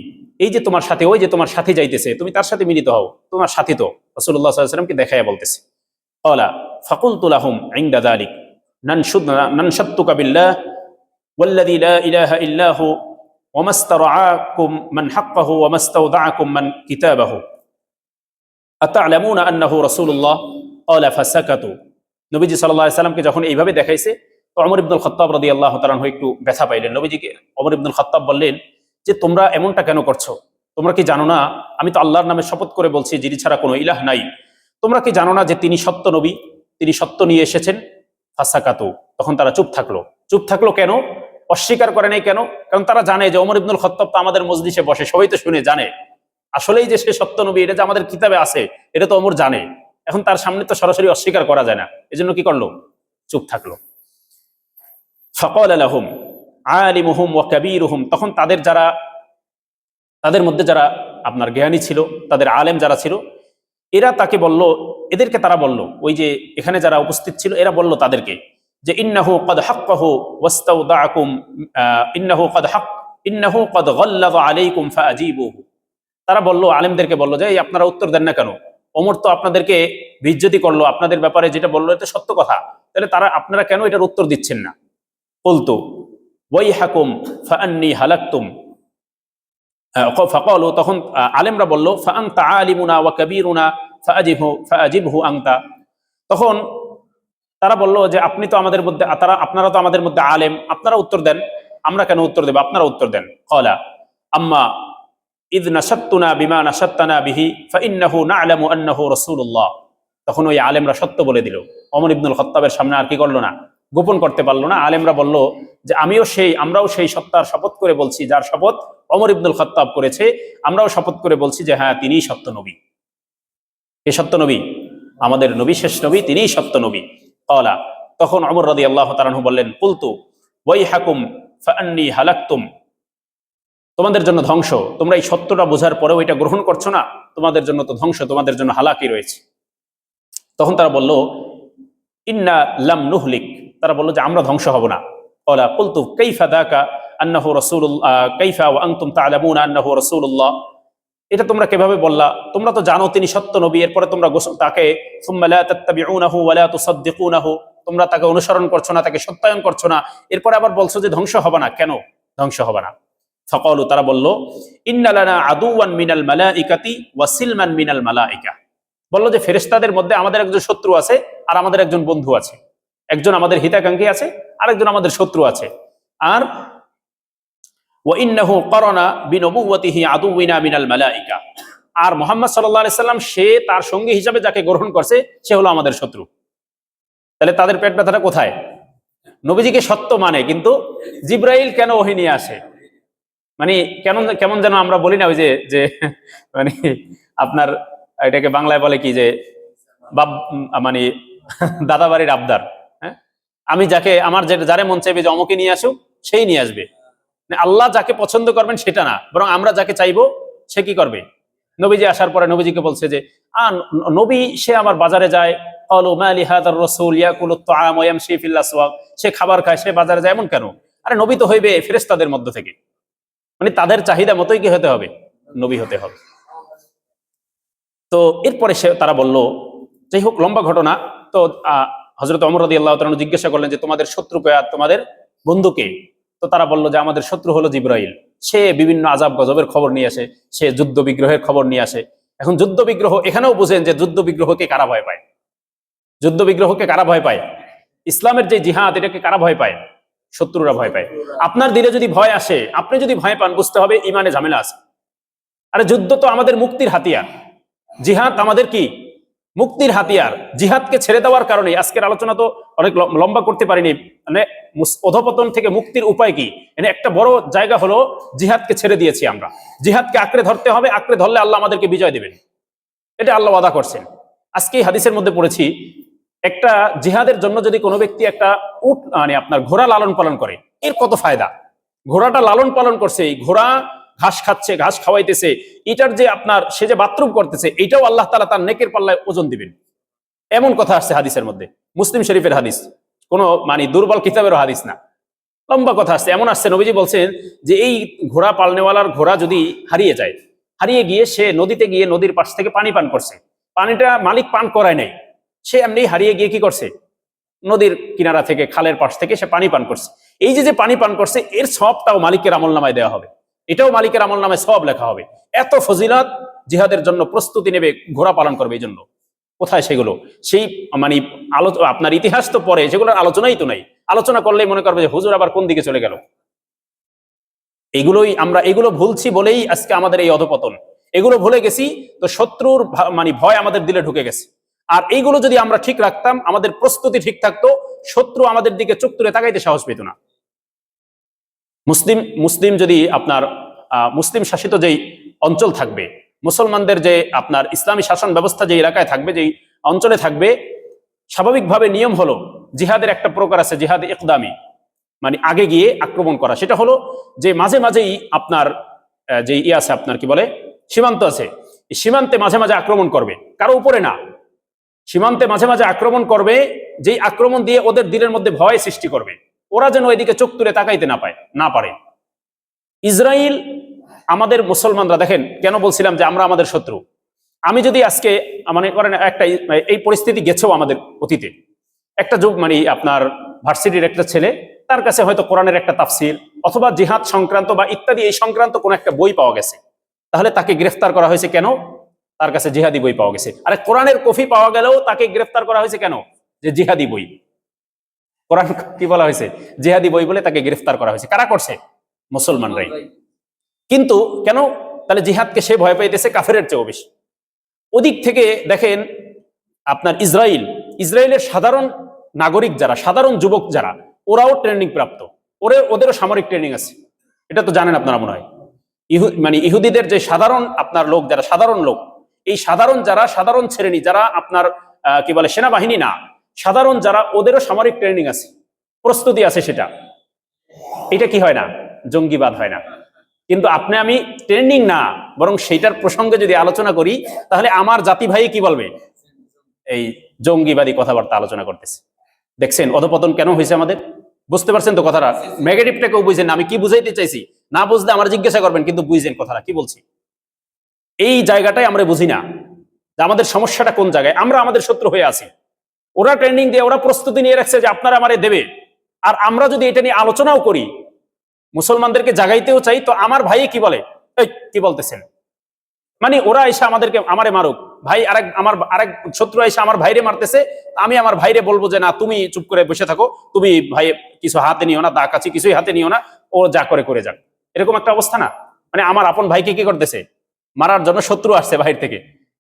এই যে তোমার সাথে, ওই যে তোমার সাথে যাইতেছে, তুমি তার সাথে মিলিত হও, তোমার সাথী তো। রাসূলুল্লাহ সাল্লাল্লাহু আলাইহি ওয়াসাল্লামকে দেখাইয়া বলতেছে। ক্বালা ফাকুলতু লাহুম ইনদা যালিক নানশাদতুকা বিল্লাহ ওয়াল্লাযী লা ইলাহা ইল্লা হু ওয়া মাস্তারআকুম মান হাক্কাহু ওয়া মাস্তাওদাআকুম মান কিতাবাহু আতা'লামুনা আন্নাহু রাসূলুল্লাহ ক্বালা ফাসাকাতু। নবীজি সাল্লাল্লাহু আলাইহি ওয়াসাল্লামকে যখন এইভাবে দেখাইছে, তো ওমর ইবনুল খাত্তাব রাদিয়াল্লাহু তাআলা আনহু একটু ব্যথা পাইলেন। নবীজিকে ওমর ইবনুল খাত্তাব বললেন যে তোমরা এমনটা কেন করছো? তোমরা কি জানো না, আমি তো আল্লাহর নামে শপথ করে বলছি যিনি ছাড়া কোনো ইলাহ নাই, তোমরা কি জানো না যে তিনি সত্য নবী, তিনি সত্য নিয়ে এসেছেন? ফাসাকাতু, তখন তারা চুপ থাকলো। চুপ থাকলো কেন? অস্বীকার করে নাই কেন? কারণ তারা জানে যে ওমর ইবনুল খাত্তাব তো আমাদের মজলিসে বসে, সবাই তো শুনে জানে আসলেই যে সে সত্য নবী, এটা যে আমাদের কিতাবে আছে এটা তো ওমর জানে। এখন তার সামনে তো সরাসরি অস্বীকার করা যায় না, এজন্য কি করলো? চুপ থাকলো। ফাকালা লাহুম আলিমুহুম ওয়া কাবীরুহুম, তখন তাদের মধ্যে যারা আপনার জ্ঞানী ছিল, তাদের আলেম যারা ছিল, এরা তাকে বলল, এদেরকে তারা বলল, ওই যে এখানে যারা উপস্থিত ছিল এরা বলল তাদেরকে যে ইন্নাহু ক্বাদ হাক্কাহু ওয়াস্তাওদাআকুম, ইন্নাহু ক্বাদ গাল্লাযা আলাইকুম ফাআজিবুহু। তারা বলল, আলেমদেরকে বলল যে এই আপনারা উত্তর দেন না কেন? ওমর তো আপনাদেরকে বেইজ্জতি করলো, আপনাদের ব্যাপারে যেটা বললো এটা সত্য কথা, তাহলে আপনারা কেন এটার উত্তর দিচ্ছেন না? কুলতু ওয়াইহাকুম ফাআন্নী হালাকতুম। ফাকালু, তখন আলেমরা বলল, ফাআনতা আলিমুনা ওয়া কাবীরুনা ফাআজিবহু আনতা। তখন তারা বলল যে আপনি তো আমাদের মধ্যে, আপনারা তো আমাদের মধ্যে আলেম, আপনারা উত্তর দেন, আমরা কেন উত্তর দেব? আপনারা উত্তর দেন। ক্বালা আম্মা ইয নাশাত্তুনা বিমা নাশাত্তানা বিহি ফাইন্নাহু না'লামু আন্নাহু রাসূলুল্লাহ। তখন ওই আলেমরা সত্য বলে দিল। ওমর ইবনুল খাত্তাবের সামনে আর কি করলো না, গোপন করতে পারলো না। আলেমরা বলল যে আমরাও সেই সত্তার শপথ করে বলছি যার শপথ ওমর ইবনুল খাত্তাব করেছে, আমরাও শপথ করে বলছি যে হ্যাঁ, তিনিই সত্য নবী। কে সত্য নবী? আমাদের নবী, শেষ নবী, তিনিই সত্য নবী। ক্বালা, তখন ওমর রাদিয়াল্লাহু তাআলা আনহু বললেন, কুলতু ওয়াইহাকুম ফাআন্নী হালাকতুম। তোমাদের জন্য ধ্বংস, তোমরা এই সত্যটা বোঝার পরেও এটা গ্রহণ করছো না, তোমাদের জন্য তো ধ্বংস, তোমাদের জন্য হালাকি রয়েছে। তখন তারা বলল, ইন্না লাম নুহলিক, তারা বলল যে আমরা ধ্বংস হব না। ক্বালা কুলতু কাইফা যাকা আন্নাহু রাসূলুল্লাহ কাইফা ওয়া আনতুম তা'লামুনা আন্নাহু রাসূলুল্লাহ। এটা তোমরা কিভাবে বললা? তোমরা তো জানো তিনি সত্য নবী, এরপরে তোমরা তাকে সুম্মা লা তাত্তাবিউনাহু ওয়া লা তুসাদ্দিকুনাহু, তোমরা তাকে অনুসরণ করছো না, তাকে সত্যায়ন করছো না, এরপরে আবার বলছো যে ধ্বংস হবে না। কেন ধ্বংস হবে না? ফাকালু, তারা বলল, ইন্না লানা আদুওয়ান মিনাল মালাইকাতি ওয়া সিলমান মিনাল মালাইকা। বলল যে ফেরেশতাদের মধ্যে আমাদের একজন শত্রু আছে আর আমাদের একজন বন্ধু আছে, একজন আমাদের হিতাকাঙ্ক্ষী আছে আর একজন আমাদের শত্রু আছে। আর ওয়া ইন্নাহু কারানা বিনবুওয়াতিহি আদুওয়িনা মিনাল মালাইকা, আর মুহাম্মদ সাল্লাল্লাহু আলাইহি সাল্লাম সে তার সঙ্গী হিসাবে যাকে গ্রহণ করছে সে হলো আমাদের শত্রু। তাহলে তাদের পেট ব্যথাটা কোথায়? নবীজিকে সত্য মানে, কিন্তু জিবরাইল কেন ওহী নিয়ে আসে? মানে কেমন যেন আমরা বলি না, ওই যে মানে আপনার এটাকে বাংলায় বলে কি, যে মানে দাদাবাড়ির আবদার। হ্যাঁ, আমি যারে মন চাইবে যে অমুকে নিয়ে আসুক, সেই নিয়ে আসবে। আল্লাহ যাকে পছন্দ করবেন সেটা না, বরং আমরা যাকে চাইবো সে কি করবে? নবীজি আসার পরে নবীজিকে বলছে যে নবী সে আমার বাজারে যায়, সে খাবার খায়, সে বাজারে যায়, এমন কেন? আরে নবী তো হইবে ফেরেশতাদের মধ্য থেকে, মানে তাদের চাহিদা মতোই কি হতে হবে? নবী হতে হবে। তো এরপরে তারা বলল, যাই হোক লম্বা ঘটনা। তো হযরত ওমর রাদিয়াল্লাহু তাআলা জিজ্ঞাসা করলেন যে তোমাদের শত্রু কে আর তোমাদের বন্ধুকে? তো তারা বলল যে আমাদের শত্রু হলো জিবরাইল, সে বিভিন্ন আযাব গজবের খবর নিয়ে আসে, সে যুদ্ধ বিগ্রহের খবর নিয়ে আসে। এখন যুদ্ধ বিগ্রহ, এখানেও বুঝেন যে যুদ্ধ বিগ্রহকে কারা ভয় পায়? যুদ্ধ বিগ্রহকে কারা ভয় পায়? ইসলামের যে জিহাদ, এটাকে কারা ভয় পায়? শত্রুরা ভয় পায়। আপনার দিলে যদি ভয় আসে, আপনি যদি ভয় পান, বুঝতে হবে ইমানে ঝামেলা আছে। আরে যুদ্ধ তো আমাদের মুক্তির হাতিয়ার, জিহাদ আমাদের কি? মুক্তির হাতিয়ার। জিহাদকে ছেড়ে দেওয়ার কারণে আজকের আলোচনা তো অনেক লম্বা করতে পারিনি। মানে অধপতন থেকে মুক্তির উপায় কি, মানে একটা বড় জায়গা হলো জিহাদকে ছেড়ে দিয়েছি আমরা। জিহাদকে আঁকড়ে ধরতে হবে, আঁকড়ে ধরলে আল্লাহ আমাদেরকে বিজয় দেবেন, এটা আল্লাহ ওয়াদা করছেন। আজকে হাদিসের মধ্যে পড়েছি, একটা জিহাদের জন্য যদি কোনো ব্যক্তি একটা উট মানে আপনার ঘোড়া লালন পালন করে, এর কত ফায়দা। ঘোড়াটা লালন পালন করছে, এই ঘোড়া ঘাস খাচ্ছে, ঘাস খাওয়াইতেছে, এটার যে আপনার সে যে বাথরুম করতেছে, এটাও আল্লাহ তাআলা তার নেকের পাল্লায় ওজন দিবেন, এমন কথা আসছে হাদিসের মধ্যে। মুসলিম শরীফের হাদিস, কোনো মানে দুর্বল কিতাবেরও হাদিস না, লম্বা কথা আসছে। এমন আসছে, নবীজি বলছেন যে এই ঘোড়া পালনেওয়ালার ঘোড়া যদি হারিয়ে যায়, হারিয়ে গিয়ে সে নদীতে গিয়ে নদীর পাশ থেকে পানি পান করছে, পানিটা মালিক পান করায় নাই, সে এমনি হারিয়ে গিয়ে কি করছে, নদীর কিনারা থেকে খালের পাশ থেকে সে পানি পান করছে। এই যে পানি পান করছে, এর সবটাও মালিকের আমলনামায় দেওয়া হবে, এটাও মালিকের আমলনামায় সব লেখা হবে। এত ফজিলত, জিহাদের জন্য প্রস্তুতি নেবে, ঘোড়া পালন করবে। এই জন্য কোথায় সেগুলো? সেই মানে আপনার ইতিহাস তো পরে, সেগুলোর আলোচনাই তো নাই। আলোচনা করলেই মনে করবে যে হুজুর আবার কোন দিকে চলে গেল। এগুলো ভুলছি বলেই আজকে আমাদের এই অধপতন। এগুলো ভুলে গেছি তো শত্রুর মানে ভয় আমাদের দিলে ঢুকে গেছে। আর এইগুলো যদি আমরা ঠিক রাখতাম, আমাদের প্রস্তুতি ঠিক থাকতো, শত্রু আমাদের দিকে চোখ তুলে তাকাইতে সাহস পেত না। মুসলিম যদি আপনার মুসলিম শাসিত যেই অঞ্চল থাকবে, মুসলমানদের যে আপনার ইসলামী শাসন ব্যবস্থা যে এলাকায় থাকবে, যেই অঞ্চলে থাকবে, স্বাভাবিকভাবে নিয়ম হলো জিহাদের একটা প্রকার আছে, জিহাদ ইকদামি, মানে আগে গিয়ে আক্রমণ করা। সেটা হলো যে মাঝে মাঝেই আপনার যে আছে আপনার কি বলে সীমান্ত আছে, সীমান্তে মাঝে মাঝে আক্রমণ করবে, কারো উপরে না, সীমান্তে মাঝে মাঝে আক্রমণ করবে, যেই আক্রমণ দিয়ে ওদের দিলের মধ্যে ভয় সৃষ্টি করবে, ওরা যেন এদিকে চোখ তুলে তাকাইতে না পারে। ইসরায়েল আমাদের মুসলমানরা, দেখেন কেন বলছিলাম যে আমরা আমাদের শত্রু। আমি যদি আজকে মানে করেন একটা এই পরিস্থিতি গেছেও আমাদের অতীতে, একটা যুগ মানে আপনার ভার্সিটির একটা ছেলে, তার কাছে হয়তো কোরআনের একটা তাফসির অথবা জিহাদ সংক্রান্ত বা ইত্যাদি এই সংক্রান্ত কোন একটা বই পাওয়া গেছে, তাহলে তাকে গ্রেফতার করা হয়েছে কেন? তার কাছে জিহাদি বই পাওয়া গেছে। আরে কোরআনের কপি পাওয়া গেলেও তাকে গ্রেফতার করা হয়েছে কেন? যে জিহাদি বই। কোরআন কি বলা হয়েছে? জিহাদি বই বলে তাকে গ্রেফতার করা হয়েছে। কারা করছে? মুসলমানরাই। কিন্তু কেন? তাহলে জিহাদকে সে ভয় পাইতেছে কাফেরের চেয়েও বেশি। ওদিক থেকে দেখেন আপনার ইসরায়েলের সাধারণ নাগরিক যারা, সাধারণ যুবক যারা, ওরাও ট্রেনিং প্রাপ্ত, ওদেরও সামরিক ট্রেনিং আছে। এটা তো জানেন আপনারা মনে হয়। মানে ইহুদিদের যে সাধারণ আপনার লোক যারা, সাধারণ লোক, এই সাধারণ যারা, সাধারণ শ্রেণী যারা আপনার কি বলে সেনাবাহিনী না, সাধারণ যারা, ওদেরও সামরিক ট্রেনিং আছে, প্রস্তুতি আছে। সেটা এটা কি হয় না? জঙ্গিবাদ হয় না। কিন্তু আপনি আমি ট্রেনিং না, বরং সেইটার প্রসঙ্গে যদি আলোচনা করি, তাহলে আমার জাতি ভাই কি বলবে? এই জঙ্গিবাদী কথাবার্তা আলোচনা করতেছে। দেখছেন অধপতন কেন হয়েছে আমাদের? বুঝতে পারছেন তো কথাটা? নেগেটিভটাকেও বুঝেন, আমি কি বুঝাইতে চাইছি। না বুঝলে আমার জিজ্ঞাসা করবেন, কিন্তু বুঝছেন কথাটা কি বলছি। এই জায়গাটাই আমরা বুঝি না যে আমাদের সমস্যাটা কোন জায়গায়। আমরা আমাদের শত্রু হয়ে আছি। ওরা ট্রেনিং দিয়ে, ওরা প্রস্তুতি নিয়ে রাখছে যে আপনারা আমারে দেবে, আর আমরা যদি এটা নিয়ে আলোচনাও করি, মুসলমানদেরকে জাগাইতেও চাই, তো আমার ভাই কি বলে, এই কি বলতেছেন, মানে ওরা এসে আমারে মারুক, ভাই আরেক শত্রু এসে আমার ভাইরে মারতেছে, আমি আমার ভাইরে বলবো যে না, তুমি চুপ করে বসে থাকো, তুমি ভাই কিছু হাতে নিও না, দা কাছি কিছুই হাতে নিও না, ও যা করে যাক। এরকম একটা অবস্থা না? মানে আমার আপন ভাইকে কি করতেছে? মারার জন্য শত্রু আসছে বাহির থেকে,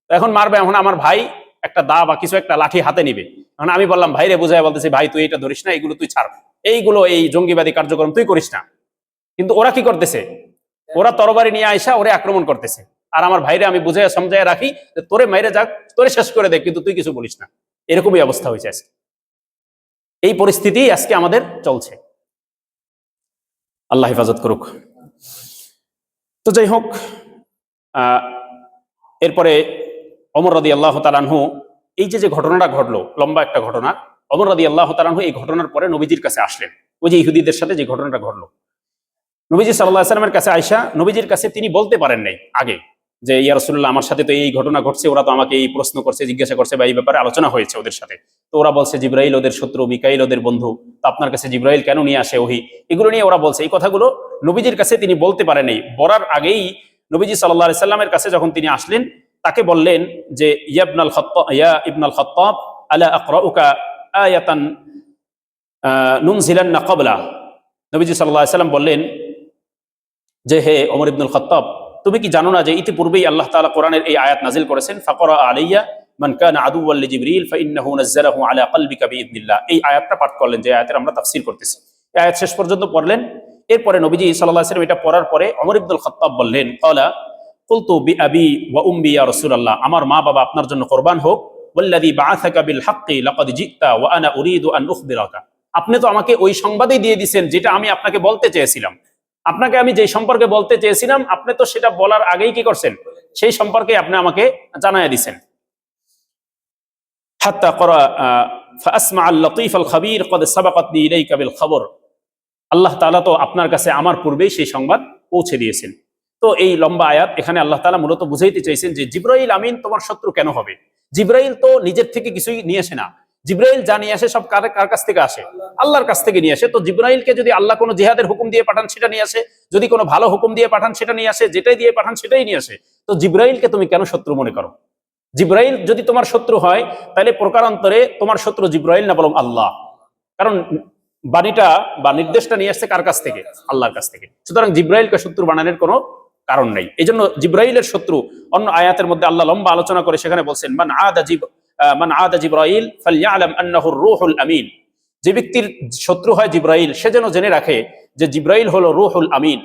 এখন মারবে। এখন আমার ভাই একটা দা বা কিছু একটা লাঠি হাতে নিবে, এখন আমি বললাম ভাইরে বুঝাই বলতেছি, ভাই তুই এটা ধরিস না, এইগুলো তুই ছাড়, এইগুলো এই জঙ্গিবাদী কার্যক্রম তুই করিস না। কিন্তু ওরা কি করতেছে? ওরা তরবারি নিয়ে আইসা ওরে আক্রমণ করতেছে, আর আমার ভাইরে আমি বুঝাই সমঝাই রাখি যে তোরে মাইরে যাক, তোরে শেষ করে দেখ, কিন্তু তুই কিছু বলিস না। এরকমই অবস্থা হয়েছে আজকে। এই পরিস্থিতি আজকে আমাদের চলছে, আল্লাহ হেফাজত করুক। তো যাই হোক, এরপরে ওমর রাদিয়াল্লাহু তাআলা আনহু, এই যে ঘটনাটা ঘটলো, লম্বা একটা ঘটনা, ওমর রাদিয়াল্লাহু তাআলা আনহু এই ঘটনার পরে নবীজির কাছে আসলেন। ওই যে ইহুদিদের সাথে যে ঘটনাটা ঘটলো, নবীজি সাল্লাল্লাহু আলাইহি ওয়াসাল্লামের কাছে আয়েশা, নবীজির কাছে তিনি বলতে পারেন নাই আগে যে ইয়া রাসূলুল্লাহ, আমার সাথে তো এই ঘটনা ঘটছে, ওরা তো আমাকে এই প্রশ্ন করছে, জিজ্ঞাসা করছে, বা এই ব্যাপারে আলোচনা হয়েছে ওদের সাথে। তো ওরা বলছে জিবরাইল ওদের শত্রু, মিকাইল ওদের বন্ধু, তো আপনার কাছে জিবরাইল কেন নিয়ে আসে ওহী, এগুলো নিয়ে ওরা বলছে। এই কথাগুলো নবীজির কাছে তিনি বলতে পারেন নাই। বলার আগেই নবীজি সাল্লাল্লাহু আলাইহি সাল্লামের কাছে যখন তিনি আসলেন, তাকে বললেন যে ইয়া ইবনাল খাত্তাব আলা আকরাউকা আয়াতান নুনজিলান্না ক্বাবলা। নবীজি সাল্লাল্লাহু আলাইহি সাল্লাম বললেন যে হে ওমর ইবনুল খাত্তাব, তুমি কি জানো না যে ইতিপূর্বেই আল্লাহ তাআলা কোরআনের এই আয়াত নাজিল করেছেন, ফাকরা আলাইয়া মান কানা আদুওয়াল লিজিবরিল ফাইন্নাহু নাযালাহু আলা কলবিকা বিইذনিল্লাহ। এই আয়াতটা পাঠ করলেন, যে আয়াতের আমরা তাফসীর করতেছি। এই আয়াত শেষ পর্যন্ত পড়লেন। এরপরে নবীজি সাল্লাল্লাহু আলাইহি ওয়াসাল্লাম এটা পড়ার পরে ওমর ইবনুল খাত্তাব বললেন, ক্বালা কুলতু বিআবি ওয়া উম্মি ইয়া রাসূলুল্লাহ, আমার মা বাবা আপনার জন্য কুরবান হোক, ওয়াল্লাযী বাআসাকা বিল হাক্কি লাকাদ জিতা ওয়া আনা উরিদু আন উখবিরাকা। আপনি তো আমাকে ওই সংবাদই দিয়ে দিয়েছেন যেটা আমি আপনাকে বলতে চেয়েছিলাম। আপনাকে আমি যে সম্পর্কে বলতে চেয়েছিলাম, আপনি তো সেটা বলার আগেই কি করছেন? সেই সম্পর্কে আপনি আমাকে জানায়া দিয়েছেন। হাত্তা ক্বারা ফাআসমা আল লতীফ আল খবীর ক্বাদ সাবাকাতনি ইলাইকা বিল খবর। আল্লাহ তাআলা তো আপনার কাছে আমার পূর্বেই সেই সংবাদ পৌঁছে দিয়েছেন। তো এই লম্বা আয়াত এখানে আল্লাহ তাআলা মূলত বুঝাইতে চাইছেন যে জিবরাইল আমিন তোমার শত্রু কেন হবে? জিবরাইল তো নিজের থেকে কিছুই নিয়ে আসে না। জিবরাইল যা নিয়ে আসে সব কার কাছ থেকে আসে? আল্লাহর কাছ থেকে নিয়ে আসে। তো জিবরাইলকে যদি আল্লাহ কোনো জিহাদের হুকুম দিয়ে পাঠান সেটা নিয়ে আসে, যদি কোনো ভালো হুকুম দিয়ে পাঠান সেটা নিয়ে আসে, যেটাই দিয়ে পাঠান সেটাই নিয়ে আসে। তো জিবরাইলকে তুমি কেন শত্রু মনে করো? জিবরাইল যদি তোমার শত্রু হয়, তাহলে প্রকারান্তরে তোমার শত্রু জিবরাইল না, বরং আল্লাহ। কারণ বাণীটা বা নির্দেশটা নিয়ে আসছে কার কাছ থেকে? আল্লাহর কাছ থেকে। সুতরাং জিবরাইলকে শত্রু বানানোর কোনো কারণ নাই। এই জন্য জিবরাইলের শত্রু অন্য আয়াতের মধ্যে আল্লাহ লম্বা আলোচনা করে সেখানে বলছেন মান আদা জিবরাইল ফালইয়ালাম আন্নাহু রূহুল আমিন। যে ব্যক্তির শত্রু হয় জিব্রাইল, সে যেন জেনে রাখে যে জিব্রাইল হলো রূহুল আমিন।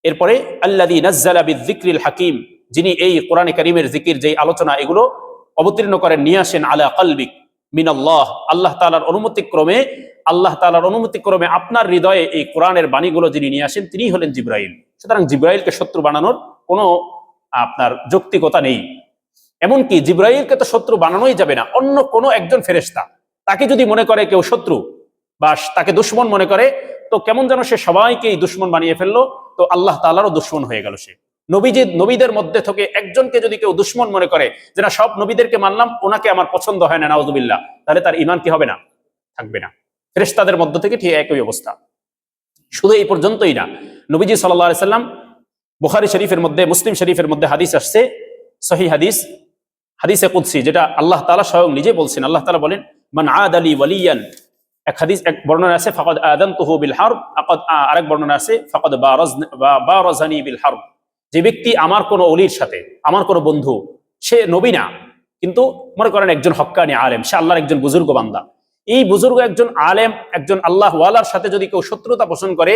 এরপরে আল্লাযী নাজ্জালা বিযিকরিল হাকিম, যিনি এই কোরআনে কারীমের জিকির, যেই আলোচনা এগুলো অবতীর্ণ করেন, নিয়ে আসেন আলা কলবিক মিনাল্লাহ, আল্লাহ তাআলার অনুমতিক্রমে, আল্লাহ তাআলার অনুমতিক্রমে আপনার হৃদয়ে এই কোরআনের বাণীগুলো যিনি নিয়ে আসেন, তিনি হলেন জিব্রাইল। সুতরাং জিব্রাইলকে শত্রু বানানোর কোনো আপনার যৌক্তিকতা নেই। এমনকি জিব্রাইলকে তো শত্রু বানানোই যাবে না। অন্য কোনো একজন ফেরেশতা তাকে যদি মনে করে কেউ শত্রু বা তাকে দুশমন মনে করে, তো কেমন যেন সে সবাইকেই দুশমন বানিয়ে ফেললো, তো আল্লাহ তাআলারও দুশমন হয়ে গেল সে। নবীদের মধ্যে থেকে একজনকে যদি কেউ দুশমন মনে করে যে না, সব নবীদেরকে মানলাম, ওনাকে আমার পছন্দ হয় না, নাউযুবিল্লাহ, তাহলে তার ঈমান কি হবে না? থাকবে না। ফেরেশতাদের মধ্য থেকে ঠিক একই অবস্থা। শুধু এই পর্যন্তই না, নবীজি সাল্লাল্লাহু আলাইহি সাল্লাম, বুখারী শরীফের মধ্যে, মুসলিম শরীফের মধ্যে হাদিস আসছে, সহিহ হাদিস, হাদিসে কুদসি, যেটা আল্লাহ তাআলা স্বয়ং নিজে বলছেন। আল্লাহ তাআলা বলেন, মান আদালি ওয়ালিয়ান, এক হাদিস, এক বর্ণনা আছে ফাকাদ আযানতুহু বিল হারব, আরেক বর্ণনা আছে ফাকাদ বারাজানি বিল হারব। যে ব্যক্তি আমার কোন ওলির সাথে, আমার কোন বন্ধু, সে নবী না কিন্তু মনে করেন একজন হক্কানি আলেম, সে আল্লাহর একজন বুজুর্গ বান্দা, এই বুজুর্গ একজন আলেম, একজন আল্লাহ ওয়ালার সাথে যদি কেউ শত্রুতা পোষণ করে,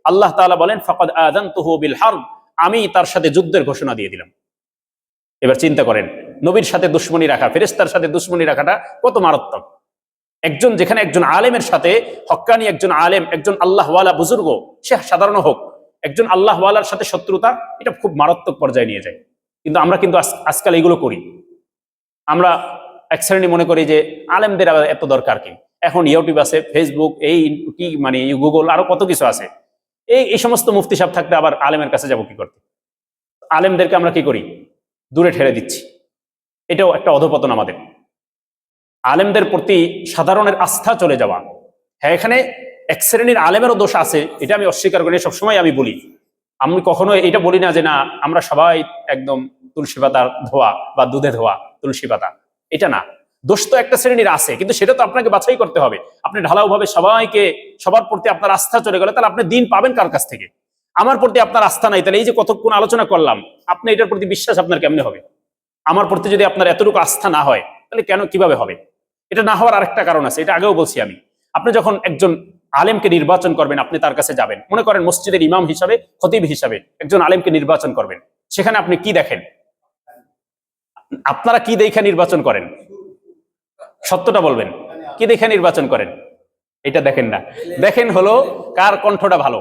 আল্লাহ তাআলা বলেন ফাকাদ আযানতুহু বিল হারব, আমি তার সাথে যুদ্ধের ঘোষণা দিয়ে দিলাম। এবার চিন্তা করেন, নবীর সাথে দুশমনী রাখা, ফেরেশতার সাথে দুশমনী রাখাটা কত মারাত্মক। একজন, যেখানে একজন আলেমের সাথে, হক্কানি একজন আলেম, একজন আল্লাহওয়ালা বুজুর্গ, সে সাধারণ হোক, একজন আল্লাহওয়ালার সাথে শত্রুতা, এটা খুব মারাত্মক পর্যায়ে নিয়ে যায়। কিন্তু আমরা কিন্তু আজকাল এগুলো করি। আমরা এক শ্রেণী মনে করি যে আলেমদের আবার এত দরকার কি, এখন ইউটিউব আছে, ফেসবুক, এই কি মানে গুগল, আরো কত কিছু আছে, এই সমস্ত মুফতি সাহেব থাকতে আবার আলেমের কাছে যাব কি করতে? আলেমদেরকে আমরা কি করি? দূরে ঠেলে দিচ্ছি। এটাও একটা অধপতন আমাদের। আলেমদের প্রতি সাধারণের আস্থা চলে যাওয়া। হ্যাঁ, এখানে এক শ্রেণীর আলেমেরও দোষ আছে, এটা আমি অস্বীকার করি, সবসময় আমি বলি। আমি কখনো এটা বলি না যে না, আমরা সবাই একদম তুলসী পাতার ধোয়া বা দুধে ধোয়া তুলসী পাতা, এটা না। দোষ তো একটা শ্রেণীর আছে, কিন্তু সেটা তো আপনাকে বাছাই করতে হবে। আপনি ঢালাও ভাবে সবাইকে, সবার প্রতি আপনার আস্থা চলে গেলে, তাহলে আপনি দিন পাবেন কার কাছ থেকে? আমার প্রতি আপনার আস্থা নাই, তাহলে এই যে কতক্ষণ আলোচনা করলাম, আপনি এটার প্রতি বিশ্বাস আপনার কেমনে হবে? আমার প্রতি যদি আপনার এতটুকু আস্থা না হয়, তাহলে কিভাবে হবে? এটা না হওয়ার আরেকটা কারণ আছে, এটা আগেও বলছি আমি। আপনি যখন একজন আলেমকে নির্বাচন করবেন, আপনি তার কাছে যাবেন, মনে করেন মসজিদের ইমাম হিসাবে, খতিব হিসাবে একজন আলেমকে নির্বাচন করবেন, সেখানে আপনি কি দেখেন? আপনারা কি দেখে নির্বাচন করেন? সত্যটা বলবেন, কি দেখে নির্বাচন করেন? এটা দেখেন না। দেখেন হলো কার কণ্ঠটা ভালো,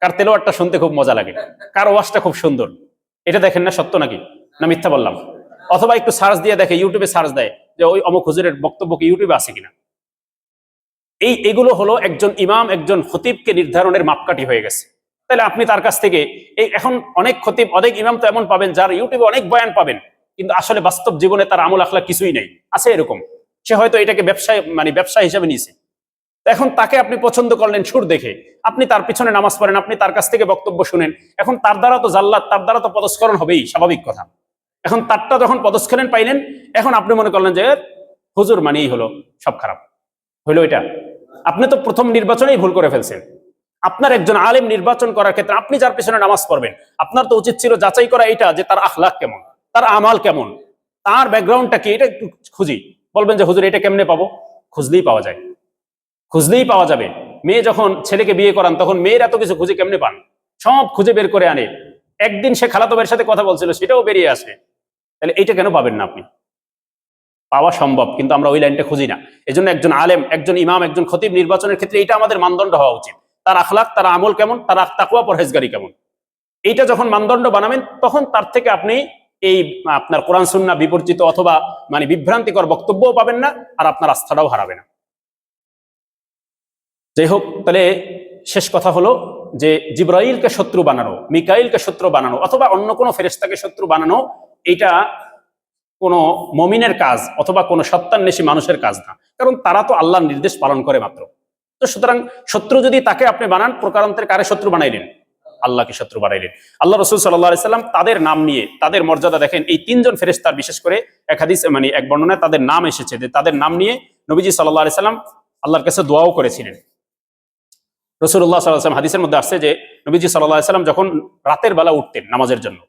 কার তেলাওয়াতটা শুনতে খুব মজা লাগে, কার ওয়াজটা খুব সুন্দর। এটা দেখেন না? সত্য নাকি না মিথ্যা বললাম? অথবা একটু সার্চ দিয়ে দেখে, ইউটিউবে সার্চ দেয় যে ওই অমুক হুজুরের বক্তব্য কি ইউটিউবে আছে কিনা। এগুলো হলো একজন ইমাম, একজন খতিবকে নির্ধারণের মাপকাঠি হয়ে গেছে। তাহলে আপনি তার কাছ থেকে, এখন অনেক খতিব, অনেক ইমাম তো এমন পাবেন যার ইউটিউবে অনেক বয়ান পাবেন, কিন্তু আসলে বাস্তব জীবনে তার আমল আখলাক কিছুই নেই, আছে এরকম। সে হয়তো এটাকে ব্যবসা হিসেবে নিয়েছে। এখন তাকে আপনি পছন্দ করলেন সুর দেখে, আপনি তার পিছনে নামাজ পড়েন, আপনি তার কাছ থেকে বক্তব্য শুনেন, এখন তার দ্বারা তো জাল্লাত, তার দ্বারা তো পদস্খলন হবেই, স্বাভাবিক কথা। এখন তারটা যখন পদস্খলন পাইলেন, এখন আপনি মনে করলেন যে হুজুর মানেই হলো সব খারাপ, হইলো এটা? আপনি তো প্রথম নির্বাচনেই ভুল করে ফেলছেন। আপনার একজন আলেম নির্বাচন করার ক্ষেত্রে আপনি যার পিছনে নামাজ পড়বেন, আপনার তো উচিত ছিল যাচাই করা এটা, যে তার আখলাক কেমন, তার আমাল কেমন, তার ব্যাকগ্রাউন্ডটা কি, এটা একটু খুঁজি। বলবেন যে হুজুর এটা কেমনে পাবো? খুঁজলেই পাওয়া যায়, খুঁজলেই পাওয়া যাবে। মেয়ে যখন ছেলেকে বিয়ে করান, তখন মেয়ের এত কিছু খুঁজে কেমনে পান? সব খুঁজে বের করে আনে। একদিন সে খালাতো ভাইয়ের সাথে কথা বলছিল, সেটাও বেরিয়ে আসে। তাহলে এইটা কেন পাবেন না আপনি? পাওয়া সম্ভব, কিন্তু আমরা ওই লাইনটা খুঁজি না। এজন্য একজন আলেম, একজন ইমাম, একজন খতিব নির্বাচনের ক্ষেত্রে এটা আমাদের মানদণ্ড হওয়া উচিত। তার আখলাক, তার আমল কেমন, তার তাকওয়া পরহেজগারি কেমন, এইটা যখন মানদণ্ড বানাবেন, তখন তার থেকে আপনি এই আপনার কোরআন সুন্নাহ বিবর্জিত অথবা বিভ্রান্তিকর বক্তব্যও পাবেন না, আর আপনার আস্থাটাও হারাবে না। যাই হোক, তাহলে শেষ কথা হলো যে জিব্রাইলকে শত্রু বানানো, মিকাইলকে শত্রু বানানো, অথবা অন্য কোনো ফেরেশতাকে শত্রু বানানো, এটা কোনো মমিনের কাজ অথবা কোনো সত্যান্বেষী মানুষের কাজ না। কারণ তারা তো আল্লাহর নির্দেশ পালন করে মাত্র। তো সুতরাং শত্রু যদি তাকে আপনি বানান, প্রকারান্তরে কারে শত্রু বানাইলেন? আল্লাহকে শত্রু বানাইলেন। আল্লাহ রাসূল সাল্লাল্লাহু আলাইহি সাল্লাম তাদের নাম নিয়ে, তাদের মর্যাদা দেখেন, এই তিনজন ফেরেশতার বিশেষ করে এক হাদিস এক বর্ণনায় তাদের নাম এসেছে, যে তাদের নাম নিয়ে নবীজি সাল্লাল্লাহু আলাইহি সাল্লাম আল্লাহর কাছে দোয়াও করেছিলেন। রাসূলুল্লাহ সাল্লাল্লাহু আলাইহি সাল্লাম হাদিসের মধ্যে আসছে যে নবীজি সাল্লাল্লাহু আলাইহি সাল্লাম যখন রাতের বেলা উঠতেন নামাজের জন্য,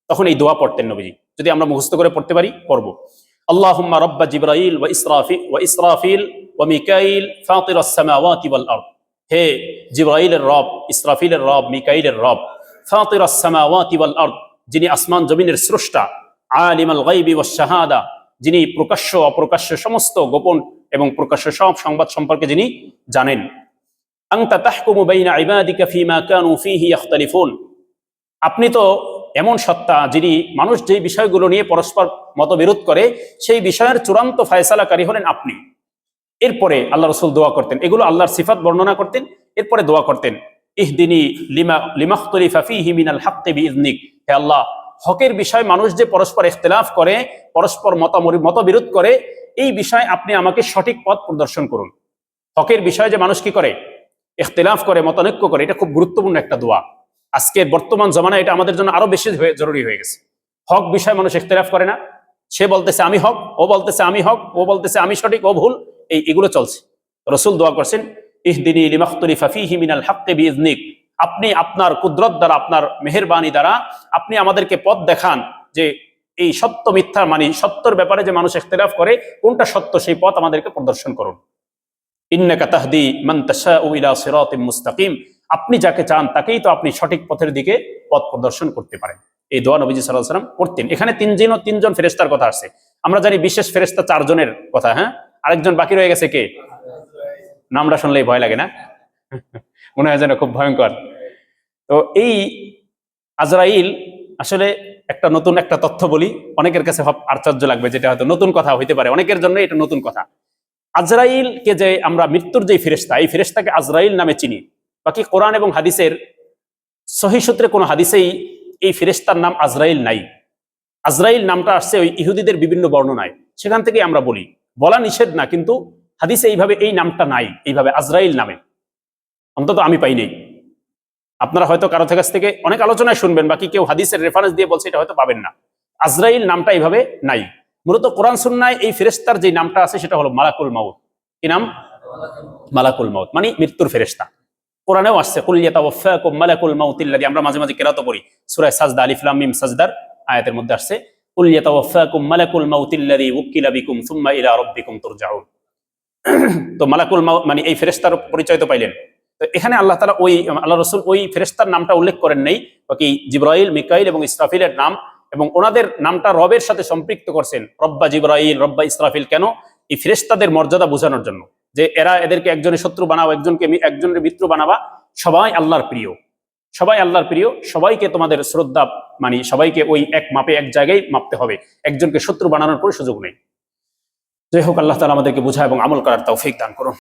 তখন এই দোয়া পড়তেন নবীজি। যদি আমরা মুখস্থ করে পড়তে পারি পড়বো। আল্লাহুম্মা রাব্বা জিবরাইল ওয়া ইসরাফিল ওয়া মিকাইল ফাতিরাস সামাওয়াতি ওয়াল আরদ। হে জিবরাইলের রব, ইসরাফিলের রব, মিকাইলের রব, ফাতিরাস সামাওয়াতি ওয়াল আরদ, যিনি আসমান জমিনের স্রষ্টা, আলিমাল গায়বি ওয়াশ শাহাদা, যিনি প্রকাশ্য অপ্রকাশ্য সমস্ত গোপন এবং প্রকাশ্য সব সংবাদ সম্পর্কে যিনি জানেন। আনতা তাহকুমু বাইনা ইবাদিকা ফীমা কানু ফীহি ইখতালিফুন। আপনি তো এমন সত্তা যিনি মানুষ যেই বিষয়গুলো নিয়ে পরস্পর মতবিরোধ করে সেই বিষয়ের চূড়ান্ত ফয়সালাকারী হলেন আপনি। এরপরে আল্লাহ রাসূল দোয়া করতেন, এগুলো আল্লাহর সিফাত বর্ণনা করতেন, এরপরে দোয়া করতেন, ইহদিনী লিমাখতুলিফা ফীহি মিনাল হাক্কি বিইযনিক। হে আল্লাহ, হকের বিষয় মানুষ যে পরস্পর ইখতিলাফ করে, পরস্পর মতবিরোধ করে, এই বিষয়ে আপনি আমাকে সঠিক পথ প্রদর্শন করুন। হকের বিষয়ে যে মানুষ কি করে, ইখতিলাফ করে, মতানৈক্য করে, এটা খুব গুরুত্বপূর্ণ একটা দোয়া। আজকের বর্তমান জমানায় এটা আমাদের জন্য আরো বেশি জরুরি হয়ে গেছে। হক বিষয়ে মানুষ ইখতিলাফ করে না, সে বলতেছে আমি হক, ও বলতেছে আমি হক, ও বলতেছে আমি সঠিক, ও ভুল, এগুলো চলছে। রাসূল দোয়া করছেন, ইহদিনী লিমাখতুলিফা ফীহি মিনাল হাক্কি বিইযনিক। আপনি আপনার কুদরত দ্বারা, আপনার মেহেরবানি দ্বারা আপনি আমাদেরকে পথ দেখান যে এই সত্য মিথ্যা, মানে সত্যের ব্যাপারে যে মানুষ ইখতিলাফ করে কোনটা সত্য, সেই পথ আমাদেরকে প্রদর্শন করুন। ইন্নাকা তাহদি মান তাশাউ ইলা সিরাতিম মুস্তাকিম। আপনি যাকে চান তাকেই তো আপনি সঠিক পথের দিকে পথ প্রদর্শন করতে পারেন। এই দোয়া নবীজি সাল্লাল্লাহু আলাইহি ওয়াসাল্লাম করতেন। এখানে তিনজন ফেরেশতার কথা আসছে। আমরা জানি বিশেষ ফেরেশতা 4 জনের কথা, হ্যাঁ, আরেকজন বাকি রয়ে গেছে কে? নামটা শুনলেই ভয় লাগে না? মনে হয় যেন খুব ভয়ঙ্কর। তো এই আজরাইল আসলে নতুন একটা তথ্য বলি, অনেকের কাছে আশ্চর্য লাগবে, যেটা হয়তো নতুন কথা হইতে পারে, অনেকের জন্য এটা নতুন কথা। আজরাইলকে যে আমরা মৃত্যুর যে ফেরেশতা, এই ফেরেশতাকে আজরাইল নামে চিনি। বাকি কোরআন এবং হাদিসের সহিহ সূত্রে কোনো হাদিসেই এই ফেরেশতার নাম আজরাইল নাই। আজরাইল নামটা আসছে ওই ইহুদিদের বিভিন্ন বর্ণনায়, সেখান থেকে আমরা বলি, বলা নিষেধ না, কিন্তু হাদিসে এইভাবে এই নামটা নাই, এইভাবে আজরাইল নামে অন্তত আমি পাই নাই। আপনারা হয়তো কারো কাছ থেকে অনেক আলোচনায় শুনবেন, বাকি কেউ হাদিসের রেফারেন্স দিয়ে বলছে, এটা হয়তো পাবেন না। আজরাইল নামটা এইভাবে নাই। মূলত কোরআন সুন্নায় এই ফেরেশতার যে নামটা আছে সেটা হলো মালাকুল মাউত। কি নাম? মালাকুল মাউত, মানে মৃত্যুর ফেরেশতা। কোরআনেও আসছে, কুল ইয়াতাওয়াফাকুম মালাকুল মাউতিল্লাযী, আমরা মাঝে মাঝে কেরাত পড়ি, সূরা সাজদা, আলিফ লাম মিম সাজদার আয়াতের মধ্যে আসছে, কুল ইয়াতাওয়াফাকুম মালাকুল মাউতিল্লাযী উকিলা বিকুম সুম্মা ইলা রাব্বিকুম তুরজাউন। তো মালাকুল মাউত মানে এই ফেরেশতার পরিচয় তো পাইলেন। তো এখানে আল্লাহ তাআলা আল্লাহ রাসূল ওই ফেরেশতার নামটা উল্লেখ করেন নাই, বাকি জিবরাইল, মিকাইল এবং ইসরাফিলের নাম এবং ওনাদের নামটা রবের সাথে সম্পৃক্ত করছেন। রব্বা জিবরাইল, রব্বা ইসরাফিল, কেন? এই ফেরেশতাদের মর্যাদা বোঝানোর জন্য, যে এদেরকে একজনের শত্রু বানাও, একজনের মিত্র বানাবা, সবাই আল্লাহর প্রিয়, সবাই আল্লাহর প্রিয়, সবাইকে তোমাদের শ্রদ্ধা, মানে সবাইকে ওই এক মাপে এক জায়গায় মাপতে হবে, একজনকে শত্রু বানানোর কোনো সুযোগ নেই। যাই হোক, আল্লাহ তাআলা আমাদেরকে বোঝা এবং আমল করার তৌফিক দান করুন।